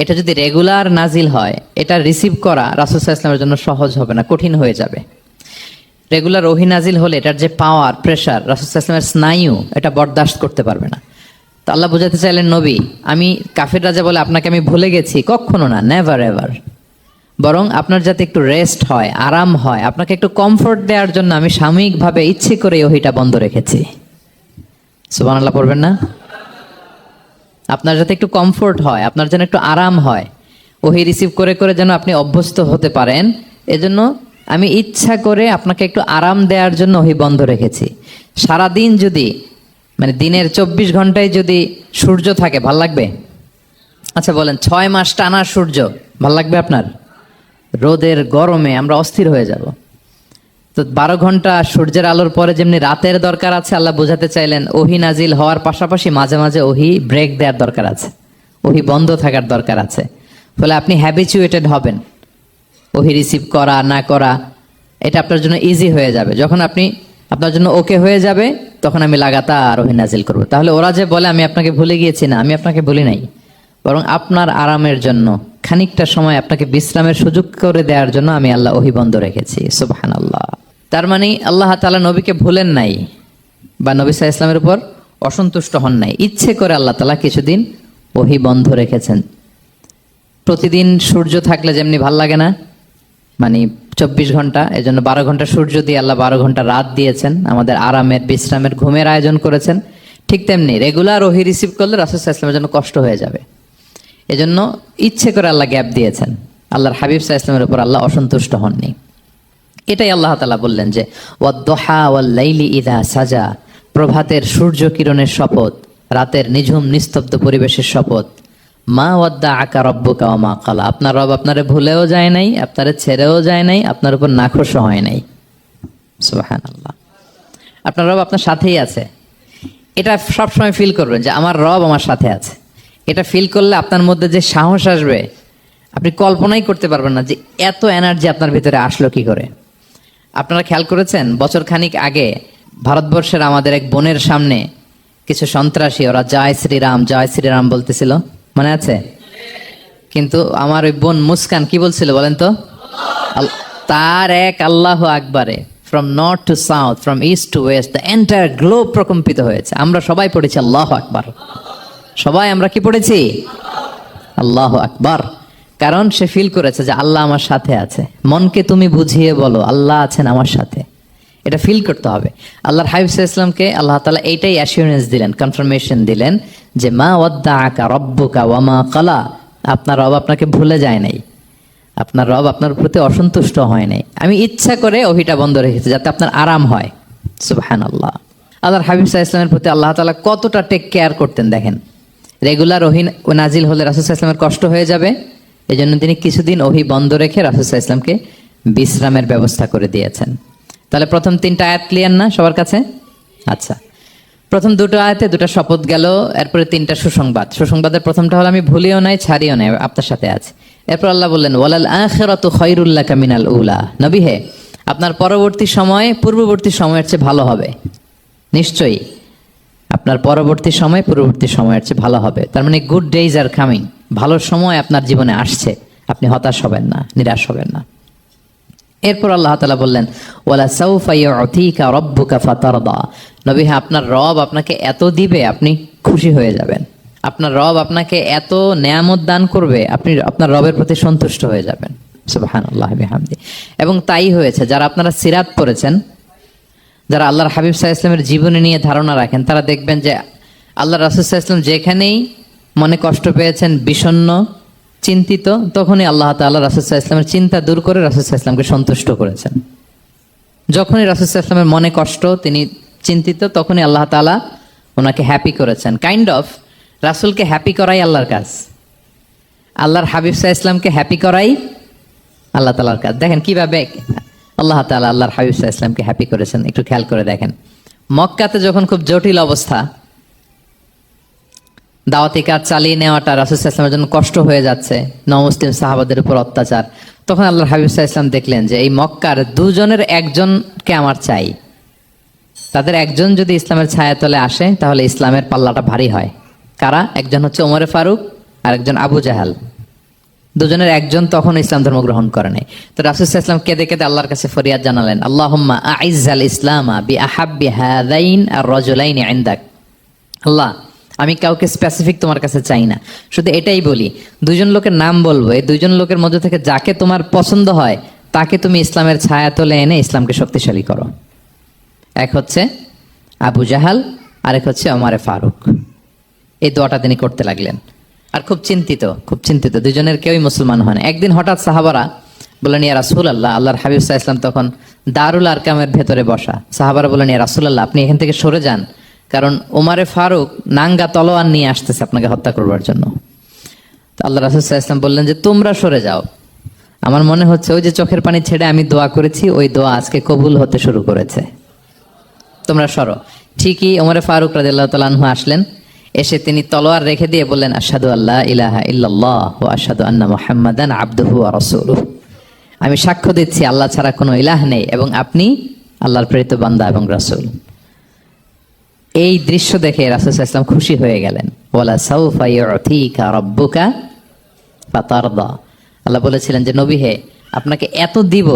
এটা যদি রেগুলার নাজিল হয়, এটা রিসিভ করা রাসূল সাল্লাল্লাহু আলাইহি ওয়াসাল্লামের জন্য সহজ হবে না, কঠিন হয়ে যাবে। রেগুলার ওহী নাজিল হলে এটার যে পাওয়ার, প্রেশার, রাসূল সাল্লাল্লাহু আলাইহি ওয়াসাল্লামের স্নায়ু এটা বরদাস্ত করতে পারবে না। তো আল্লাহ বোঝাতে চাইলেন, নবী, আমি কাফির রাজা বলে আপনাকে আমি ভুলে গেছি, কখনো না, নেভার এভার। বরং আপনার যাতে একটু রেস্ট হয়, আরাম হয়, আপনাকে একটু কমফোর্ট দেওয়ার জন্য আমি সাময়িকভাবে ইচ্ছে করে ওহীটা বন্ধ রেখেছি। সুবহানাল্লাহ পড়বেন না? আপনার যাতে একটু কমফোর্ট হয়, আপনার যেন একটু আরাম হয়, ওহী রিসিভ করে করে যেন আপনি অভ্যস্ত হতে পারেন, এজন্য আমি ইচ্ছা করে আপনাকে একটু আরাম দেওয়ার জন্য ওহী বন্ধ রেখেছি। সারাদিন যদি, মানে দিনের 24 ঘন্টায় যদি সূর্য থাকে, ভাল লাগবে? আচ্ছা বলেন, 6 মাস টানা সূর্য ভাল লাগবে আপনার? রোদের গরমে আমরা অস্থির হয়ে যাব। তো 12 ঘন্টা সূর্যের আলোর পরে যেমনি রাতের দরকার আছে, আল্লাহ বোঝাতে চাইলেন ওহী নাজিল হওয়ার পাশাপাশি মাঝে মাঝে ওহী ব্রেক দেওয়ার দরকার আছে, ওহী বন্ধ থাকার দরকার আছে। ফলে আপনি হ্যাবিচুয়েটেড হবেন, ওহী রিসিভ করা না করা এটা আপনার জন্য ইজি হয়ে যাবে। যখন আপনি আপনার জন্য ওকে হয়ে যাবে, তখন আমি লাগাতার ওহী নাজিল করব। তাহলে ওরা যে বলে আমি আপনাকে ভুলে গিয়েছি, না, আমি আপনাকে ভুলি নাই, বরং আপনার আরামের জন্য খানিকটা সময় আপনাকে বিশ্রামের সুযোগ করে দেওয়ার জন্য আমি আল্লাহ ওহী বন্ধ রেখেছি। সুবহানাল্লাহ। তার মানে আল্লাহ তাআলা নবীকে ভুলেন নাই বা নবী সাল্লাল্লাহু আলাইহি ওয়াসাল্লামের উপর অসন্তুষ্ট হন নাই, ইচ্ছে করে আল্লাহ তাআলা কিছুদিন ওহী বন্ধ রেখেছেন। প্রতিদিন সূর্য থাকলে যেমনি ভাল লাগে না, মানে 24 ঘন্টা, এজন্য 12 ঘন্টা সূর্য দিয়ে আল্লাহ 12 ঘন্টা রাত দিয়েছেন, আমাদের আরামের, বিশ্রামের, ঘুমের আয়োজন করেছেন। ঠিক তেমনি রেগুলার ওহী রিসিভ করলে রাসূল সাল্লাল্লাহু আলাইহি ওয়াসাল্লামের জন্য কষ্ট হয়ে যাবে, এজন্য ইচ্ছে করে আল্লাহ গ্যাপ দিয়েছেন। আল্লাহর হাবিব সাল্লাল্লাহু আলাইহি ওয়াসাল্লামের উপর আল্লাহ অসন্তুষ্ট হননি। এটাই আল্লাহ তাআলা বললেন যে ওয়াদ-দুহা ওয়াল-লাইলি ইযা সাজা, প্রভাতের সূর্য কিরণের শপথ, রাতের নিঝুম নিস্তব্ধ পরিবেশের শপথ। মা ওয়াদ্দাআকা রাব্বুকা ওয়া মা ক্বালা, আপনার রব আপনারে ভুলেও যায় নাই, আপনারে ছেড়েও যায় নাই, আপনার উপর নাখোশও হয় নাই। সুবহানাল্লাহ। আপনার রব আপনার সাথেই আছে, এটা সবসময় ফিল করবেন যে আমার রব আমার সাথে আছে। এটা ফিল করলে আপনার মধ্যে যে সাহস আসবে, আপনি কল্পনাই করতে পারবেন না যে এত এনার্জি আপনার ভিতরে আসলো কি করে। আপনারা খেয়াল করেছেন, বছর খানিক আগে ভারতবর্ষের আমাদের এক বোনের সামনে কিছু সন্ত্রাসী, ওরা জয় শ্রীরাম জয় শ্রীরাম বলতেছিল, মনে আছে? কিন্তু আমার ওই বোন মুস্কান কি বলছিল বলেন তো? তার এক আল্লাহু আকবারে from north to south, from east to west, the entire globe প্রকম্পিত হয়েছে। আমরা সবাই পড়েছি আল্লাহু আকবার, সবাই আমরা কি পড়েছি? আল্লাহু আকবার। কারণ সে ফিল করেছে যে আল্লাহ আমার সাথে আছে। মনকে তুমি বুঝিয়ে বলো আল্লাহ আছেন আমার সাথে, এটা ফিল করতে হবে। আল্লাহর হাবিব সাল্লাল্লাহু আলাইহি ওয়াসাল্লামকে আল্লাহ তাআলা এইটাই অ্যাসিওরেন্স দিলেন, কনফার্মেশন দিলেন যে মা ওয়াদ্দাআকা রাব্বুকা ওয়া মা ক্বালা, আপনার রব আপনাকে ভুলে যায় নাই, আপনার রব আপনার প্রতি অসন্তুষ্ট হয় নাই। আমি ইচ্ছা করে ওহীটা বন্ধ রেখেছি যাতে আপনার আরাম হয়। সুবহানাল্লাহ। আল্লাহর হাবিব সাল্লাল্লাহু আলাইহি ওয়াসাল্লামের প্রতি আল্লাহ তাআলা কতটা টেক কেয়ার করতেন দেখেন। রেগুলার ওহী নাজিল হলে রাসূল সাল্লাল্লাহু আলাইহি ওয়াসাল্লামের কষ্ট হয়ে যাবে, এজন্য তিনি কিছুদিন ওহী বন্ধ রেখে রাসূল সাল্লাল্লাহু আলাইহি ওয়াসাল্লামকে বিশ্রামের ব্যবস্থা করে দিয়েছেন। তাহলে প্রথম 3টা আয়াত ক্লিয়ার না সবার কাছে? আচ্ছা, প্রথম 2টো আয়াতে 2টা শপথ গেল, এরপরে 3টা সুসংবাদ। সুসংবাদের প্রথমটা হলো আমি ভুলিও নাই ছাড়িও নাই, আপনার সাথে আছে। এরপর আল্লাহ বললেন ওয়ালাল আখিরাতু খায়রুল লাকা মিনাল উলা, নবী হে আপনার পরবর্তী সময় পূর্ববর্তী সময়ের চেয়ে ভালো হবে। নিশ্চয়ই আপনার পরবর্তী সময় পূর্ববর্তী সময়ের চেয়ে ভালো হবে। তার মানে গুড ডেইজ আর কামিং, ভালো সময় আপনার জীবনে আসছে, আপনি হতাশ হবেন না, নিরাশ হবেন না। এরপর আল্লাহ তাআলা বললেন ওয়ালা সাউফা ইউতিকা রাব্বুকা ফাতারদা, নবী হ্যাঁ আপনার রব আপনাকে এত দিবে আপনি খুশি হয়ে যাবেন, আপনার রব আপনাকে এত নেয়ামত দান করবে আপনি আপনার রবের প্রতি সন্তুষ্ট হয়ে যাবেন। সুবহানাল্লাহি বিহামদি। এবং তাই হয়েছে। যারা আপনারা সিরাত পড়েছেন, যারা আল্লাহর হাবিব সাল্লাল্লাহু আলাইহি ওয়াসাল্লামের জীবনী নিয়ে ধারণা রাখেন, তারা দেখবেন যে আল্লাহ রাসূল সাল্লাল্লাহু আলাইহি ওয়াসাল্লাম যেখানেই মনে কষ্ট পেয়েছেন, বিষণ্ণ, চিন্তিত, তখনই আল্লাহ তাআলা রাসূল সাল্লাল্লাহু আলাইহি ওয়াসাল্লামের চিন্তা দূর করে রাসূল সাল্লাল্লাহু আলাইহি ওয়াসাল্লামকে সন্তুষ্ট করেছেন। যখনই রাসূল সাল্লাল্লাহু আলাইহি ওয়াসাল্লামের মনে কষ্ট, তিনি চিন্তিত, তখনই আল্লাহ তাআলা ওনাকে হ্যাপি করেছেন। কাইন্ড অফ রাসূলকে হ্যাপি করাই আল্লাহর কাজ, আল্লাহর হাবিব সাল্লাল্লাহু আলাইহি ওয়াসাল্লামকে হ্যাপি করাই আল্লাহ তাআলার কাজ। দেখেন কিভাবে আল্লাহ তাআলা আল্লাহর হাবিব সাল্লাল্লাহু আলাইহি ওয়াসাল্লামকে হ্যাপি করেছেন, একটু খেয়াল করে দেখেন। মক্কাতে যখন খুব জটিল অবস্থা, দাওয়াতি কাজ চালিয়ে নেওয়াটা রাসূল সাল্লাল্লাহু আলাইহি ওয়াসাল্লামের জন্য কষ্ট হয়ে যাচ্ছে, নমুসলিম সাহাবাদের উপর অত্যাচার, তখন আল্লাহর হাবিব সাল্লাল্লাহু আলাইহি ওয়াসাল্লাম দেখলেন যে এই মক্কার দুজনের একজনকে আমার চাই। তাদের একজন যদি ইসলামের ছায়াতলে আসে তাহলে ইসলামের পাল্লাটা ভারী হয়। কারা? একজন হচ্ছে ওমরে ফারুক আর একজন আবু জাহাল। দুজনের একজন তখন ইসলাম ধর্ম গ্রহণ করে নাই। তো রাসূল সাল্লাল্লাহু আলাইহি ওয়াসাল্লাম কেঁদে কেঁদে আল্লাহর কাছে ফরিয়াদ জানালেন, আল্লাহুম্মা আইজ্জাল ইসলামা বিআহাব্বি হাযাইন আর-রাজুলাইনি ইনদাক। আল্লাহ, আমি কাউকে স্পেসিফিক তোমার কাছে চাই না, শুধু এটাই বলি, দুইজন লোকের নাম বলবো, এই দুইজন লোকের মধ্যে থেকে যাকে তোমার পছন্দ হয় তাকে তুমি ইসলামের ছায়াতলে এনে ইসলামকে শক্তিশালী করো। এক হচ্ছে আবু জাহাল, আরেক হচ্ছে ওমরে ফারুক। এই দোয়াটা তিনি করতে লাগলেন, আর খুব চিন্তিত, দুজনের কেউই মুসলমান হয় না। একদিন হঠাৎ সাহাবারা বললেন, ইয়া রাসূলুল্লাহ, আল্লাহর হাবিব সাল্লাল্লাহু আলাইহি ওয়াসাল্লাম তখন দারুল আরকামের ভেতরে বসা। সাহাবারা বললেন, ইয়া রাসূলুল্লাহ, আপনি এখান থেকে সরে যান, কারণ ওমরে ফারুক নাঙ্গা তলোয়ার নিয়ে আসতেছে আপনাকে হত্যা করবার জন্য। তো আল্লাহ রাসূল সাল্লাল্লাহু আলাইহি ওয়াসাল্লাম বললেন যে তোমরা সরে যাও, আমার মনে হচ্ছে ওই যে চোখের পানি ছেড়ে আমি দোয়া করেছি, ওই দোয়া আজকে কবুল হতে শুরু করেছে, তোমরা সরো। ঠিকই ওমরে ফারুক রাদিয়াল্লাহু তাআলা আনহু আসলেন, এসে তিনি তলোয়ার রেখে দিয়ে বললেন, আশহাদু আল্লা ইলাহা ইল্লাল্লাহ ওয়া আশহাদু আন্না মুহাম্মাদান আবদুহু ওয়া রাসূলুহু। আমি সাক্ষ্য দিচ্ছি আল্লাহ ছাড়া কোনো ইলাহ নেই এবং আপনি আল্লাহর প্রেরিত বান্দা এবং রাসূল। এই দৃশ্য দেখে রাসূল সাল্লাল্লাহু আলাইহি ওয়াসাল্লাম খুশি হয়ে গেলেন। ওয়ালা সাউফা ইউতিকা রাব্বুকা ফাতারদা। আল্লাহ বলেছিলেন যে নবী হে, আপনাকে এত দিব,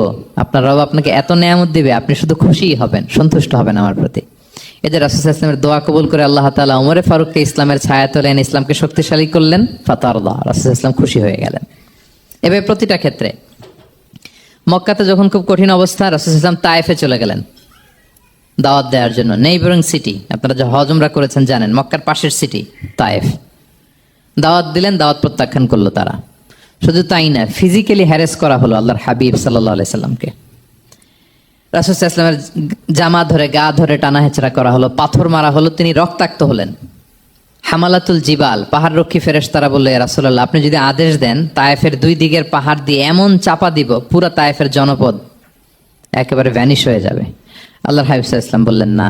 আপনার রব আপনাকে এত নেয়ামত দিবে, আপনি শুধু খুশিই হবেন, সন্তুষ্ট হবেন আমার প্রতি। এই যে রাসূল সাল্লাল্লাহু আলাইহি ওয়াসাল্লামের দোয়া কবুল করে আল্লাহ তাআলা ওমরে ফারুককে ইসলামের ছায়াতলে এনে ইসলামকে শক্তিশালী করলেন, ফাতারদা, রাসূল সাল্লাল্লাহু আলাইহি ওয়াসাল্লাম খুশি হয়ে গেলেন। এভাবে প্রতিটা ক্ষেত্রে, মক্কাতে যখন খুব কঠিন অবস্থা, রাসূল সাল্লাল্লাহু আলাইহি ওয়াসাল্লাম তায়েফে চলে গেলেন দাওয়াত দেওয়ার জন্য। নেইবারিং সিটি, আপনারা যে হজ উমরা করেছেন জানেন, মক্কার পাশের সিটি তায়েফ। দাওয়াত দিলেন, দাওয়াত প্রত্যাখ্যান করলো তারা। শুধু তাই না, ফিজিক্যালি হ্যারেস করা হলো আল্লাহর হাবিব সাল্লাল্লাহু আলাইহি সাল্লামকে। রাসূল সাল্লাল্লাহু আলাইহি ওয়াসাল্লামের জামা ধরে, গা ধরে টানা হেঁচড়া করা হলো, পাথর মারা হলো, তিনি রক্তাক্ত হলেন। হামালাতুল জিবাল, পাহাড় রক্ষী ফেরেশতারা বলল, ইয়া রাসূলুল্লাহ, আপনি যদি আদেশ দেন তায়েফের দুই দিকের পাহাড় দিয়ে এমন চাপা দিব, পুরো তায়েফের জনপদ একেবারে ভ্যানিশ হয়ে যাবে। আল্লাহর হাবিব সাল্লাল্লাহু আলাইহি ওয়াসাল্লাম বললেন, না,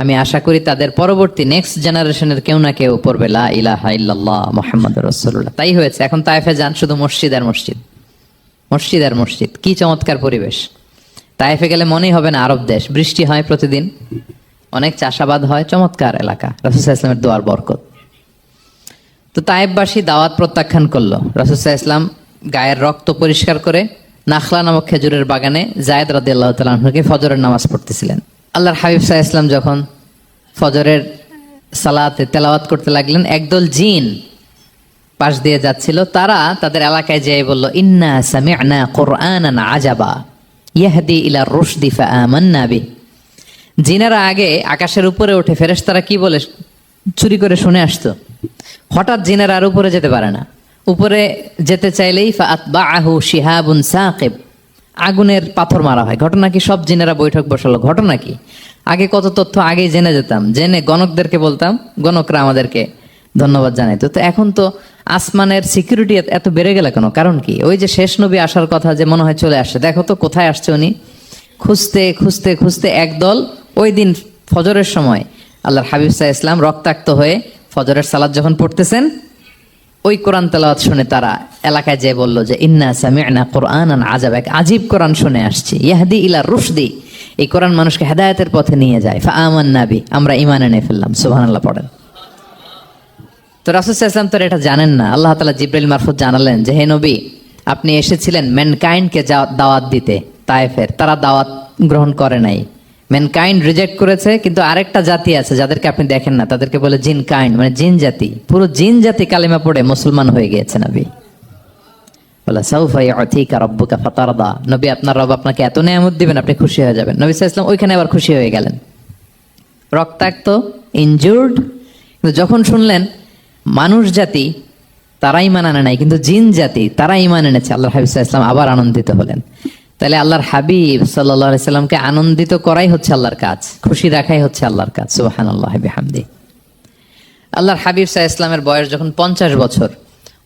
আমি আশা করি তাদের পরবর্তী নেক্সট জেনারেশনের কেউ না কেউ পড়বে লা ইলাহা ইল্লাল্লাহ মুহাম্মাদুর রাসূলুল্লাহ। তাই হয়েছে। এখন তায়েফে যান, শুধু মসজিদ আর মসজিদ। কি চমৎকার পরিবেশ! তায়েফে গেলে মনেই হবে না আরব দেশ। বৃষ্টি হয় প্রতিদিন, অনেক চাষাবাদ হয়, চমৎকার এলাকা, রাসূল সাল্লাল্লাহু আলাইহি ওয়াসাল্লামের দোয়ার বরকত। তো তায়েফবাসী দাওয়াত প্রত্যাখ্যান করলো। রাসূল সাল্লাল্লাহু আলাইহি ওয়াসাল্লাম গায়ের রক্ত পরিষ্কার করে নাখলা নামক খেজুরের বাগানে যায়েদ রাদিয়াল্লাহু তাআলা আনহুকে ফজরের নামাজ পড়তেছিলেন। আল্লাহর হাবিব সাল্লাল্লাহু আলাইহি ওয়াসাল্লাম যখন ফজরের সালাতে তেলাওয়াত করতে লাগলেন, একদল জিন পাশ দিয়ে যাচ্ছিল। তারা তাদের এলাকায় যেয়ে বলল, ইন্না সামি'না কুরআনান আজাবা ইয়াহদি ইলা রুশদি ফাআমান্না বিহি। জিনেরা আগে আকাশের উপরে উঠে ফেরেশতারা কি বলে চুরি করে শুনে আসতো। হঠাৎ জিনেরা আর উপরে যেতে পারে না, উপরে যেতে চাইলেই ফাআতবাআহু শিহাবুন সাকিব, আগুনের পাথর মারা হয়। ঘটনা কি? সব জিনেরা বৈঠক বসালো। ঘটনা কি? আগে কত তথ্য আগেই জেনে যেতাম, জেনে গণকদেরকে বলতাম, গণকরা আমাদেরকে ধন্যবাদ জানাইতো। তো এখন তো আসমানের সিকিউরিটি এত বেড়ে গেল কেন? কারণ কি? ওই যে শেষ নবী আসার কথা যে মনে হয় চলে আসছে, দেখো তো কোথায় আসছে উনি। খুঁজতে একদল ওই দিন ফজরের সময় আল্লাহর হাবিব সাল্লাল্লাহু আলাইহি ওয়াসাল্লাম রক্তাক্ত হয়ে ফজরের সালাত যখন পড়তেছেন, ওই কোরআন তেলাওয়াত শুনে তারা এলাকায় যেয়ে বলল যে ইন্না সামি'না কুরআনান আজাব, এক আজীব কোরআন শুনে আসছি, ইয়াহদি ইলা রুশদি, এই কোরআন মানুষকে হেদায়েতের পথে নিয়ে যায়। ফাআমান্না বিহি, আমরা ঈমান এনে ফেললাম। সুবহানাল্লাহ পড়েন। তো রাসূল সাল্লাল্লাহু আলাইহি ওয়াসাল্লাম তো এটা জানেন না। আল্লাহ তাআলা জিবরাইল মারফত জানালেন যে হে নবী, আপনি এসেছিলেন ম্যানকাইন্ডকে দাওয়াত দিতে তায়েফের, তারা দাওয়াত গ্রহণ করে নাই, ম্যানকাইন্ড রিজেক্ট করেছে। কিন্তু আরেকটা জাতি আছে যাদেরকে আপনি দেখেন না, তাদেরকে বলে জিন কাইন্ড, মানে জিন জাতি। পুরো জিন জাতি কালিমা পড়ে মুসলমান হয়ে গিয়েছে নবী। বলা সাউফা ইউতিকা রাব্বুকা ফাতারদা, নবী আপনার রব আপনাকে এত নেয়ামত দিবেন, আপনি খুশি হয়ে যাবেন। নবী সাল্লাল্লাহু আলাইহি ওয়াসাল্লাম ওইখানে আবার খুশি হয়ে গেলেন, রক্তাক্ত, ইনজুর্ড। কিন্তু যখন শুনলেন মানুষ জাতি তারা ঈমান আনে নাই, কিন্তু জিন জাতি তারা ঈমান এনেছে। আল্লাহর হাবিব সাল্লাল্লাহু আলাইহি ওয়াসাল্লাম আবার আনন্দিত হলেন। তাহলে আল্লাহর হাবিব সাল্লাল্লাহু আলাইহি সাল্লামকে আনন্দিত করাই হচ্ছে আল্লাহর কাজ, খুশি রাখাই হচ্ছে আল্লাহর কাজ। সুবহানাল্লাহি বিহামদি। আল্লাহর হাবিব সাল্লাল্লাহু আলাইহি ওয়াসাল্লামের বয়স যখন 50 বছর,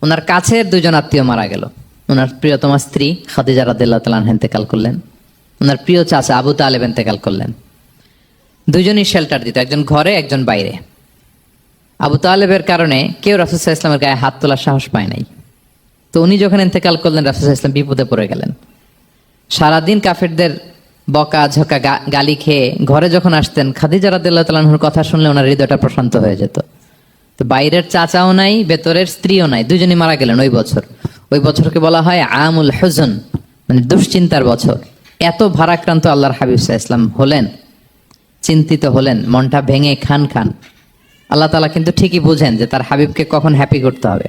ওনার কাছের দুজন আত্মীয় মারা গেল। ওনার প্রিয়তমা স্ত্রী খাদিজা রাদিয়াল্লাহু তাআলা আনহা ইন্তেকাল করলেন, ওনার প্রিয় চাচা আবু তালেব ইন্তেকাল করলেন। দুজনই শেল্টার দিত, একজন ঘরে একজন বাইরে। আবু তালেবের কারণে কেউ রাসূল সাল্লাল্লাহু আলাইহি ওয়াসাল্লামের গায়ে হাত তোলার সাহস পায় নাই। তো উনি যখন ইন্তেকাল করলেন, রাসূল সাল্লাল্লাহু আলাইহি ওয়াসাল্লাম বিপদে পড়ে গেলেন। সারাদিন কাফেরদের বকা ঝকা গালি খেয়ে ঘরে যখন আসতেন, খাদিজা রাদিয়াল্লাহু তাআলা আনহার কথা শুনলে ওনার হৃদয়টা প্রশান্ত হয়ে যেত। তো বাইরের চাচাও নাই, ভেতরের স্ত্রীও নাই, দুজনই মারা গেলেন ওই বছর। ওই বছরকে বলা হয় আমুল হুজন, মানে দুশ্চিন্তার বছর। এত ভারাক্রান্ত আল্লাহর হাবিব সাল্লাল্লাহু আলাইহি ওয়াসাল্লাম হলেন, চিন্তিত হলেন, মনটা ভেঙে খান খান। আল্লাহ তাআলা কিন্তু ঠিকই বুঝেন যে তার হাবিবকে কখন হ্যাপি করতে হবে।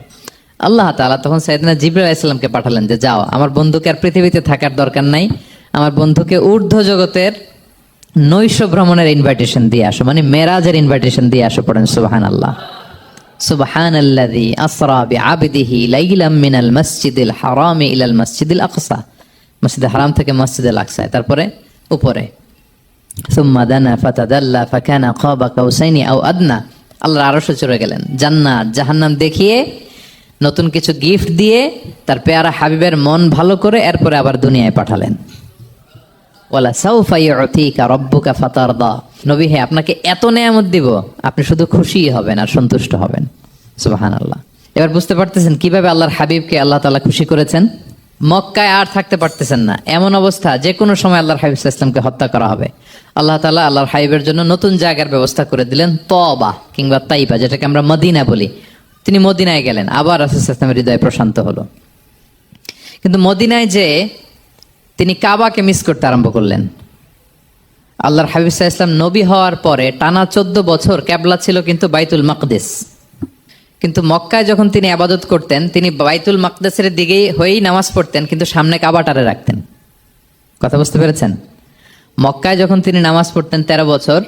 আল্লাহ তাআলা তখন সাইয়েদনা জিবরাইল আলাইহিস সালামকে পাঠালেন যে যাও, আমার বন্ধুকে আর পৃথিবীতে থাকার দরকার নাই, আমার বন্ধুকে ঊর্ধ্ব জগতের নৈশ ভ্রমণের ইনভাইটেশন দিয়ে আসো, মানে মেরাজের ইনভাইটেশন দিয়ে আসো। পড়েন সুবহানাল্লাহ। সুবহানাল্লাযী আসরা বিআবদিহি লাইলাম মিনাল মাসজিদিল হারামি ইলাল মাসজিদিল আকসা, মসজিদে হারাম থেকে মসজিদে আকসা, তারপরে উপরে সুম্মা দানা ফাতাদাল্লা ফাকানা কাবা কাউসাইনি আও আদনা। আল্লাহর আরশে চড়ে গেলেন, জান্নাত জাহান্নাম দেখিয়ে, নতুন কিছু গিফট দিয়ে, তার পেয়ারা হাবিবের মন ভালো করে এরপরে আবার দুনিয়ায় পাঠালেন। ওয়ালা সাউফা ইউতিকা রাব্বুকা ফাতারদা। নবী হে, আপনাকে এত নেয়ামত দিব, আপনি শুধু খুশি হবেন আর সন্তুষ্ট হবেন। সুবহানাল্লাহ। এবার বুঝতে পারতেছেন কিভাবে আল্লাহর হাবিবকে আল্লাহ তাআলা খুশি করেছেন। মক্কায় আর থাকতে পারতেছেন না, এমন অবস্থা যে কোনো সময় আল্লাহর হাবিব সাল্লাল্লাহু আলাইহি ওয়াসাল্লামকে হত্যা করা হবে। আল্লাহ তাআলা আল্লাহর হাবিবের জন্য নতুন জায়গার ব্যবস্থা করে দিলেন, তওবা কিংবা তাইবা, যেটাকে আমরা মদিনা বলি। তিনি মদিনায় গেলেন, আবার রাসূল সাল্লাল্লাহু আলাইহি ওয়াসাল্লামের হৃদয় প্রশান্ত হলো। কিন্তু মদিনায় যে তিনি কাবাকে মিস করতে আরম্ভ করলেন। আল্লাহর হাবিব সাল্লাল্লাহু আলাইহি ওয়াসাল্লাম নবী হওয়ার পরে টানা 14 বছর কিবলা ছিল কিন্তু বাইতুল মাকদিস। কিন্তু মক্কায় যখন তিনি ইবাদত করতেন, তিনি বাইতুল মাকদিসের দিকেই হয়েই নামাজ পড়তেন, কিন্তু সামনে কাবাটারে রাখতেন। কথা বুঝতে পেরেছেন? মক্কায় যখন তিনি নামাজ পড়তেন 13 বছর,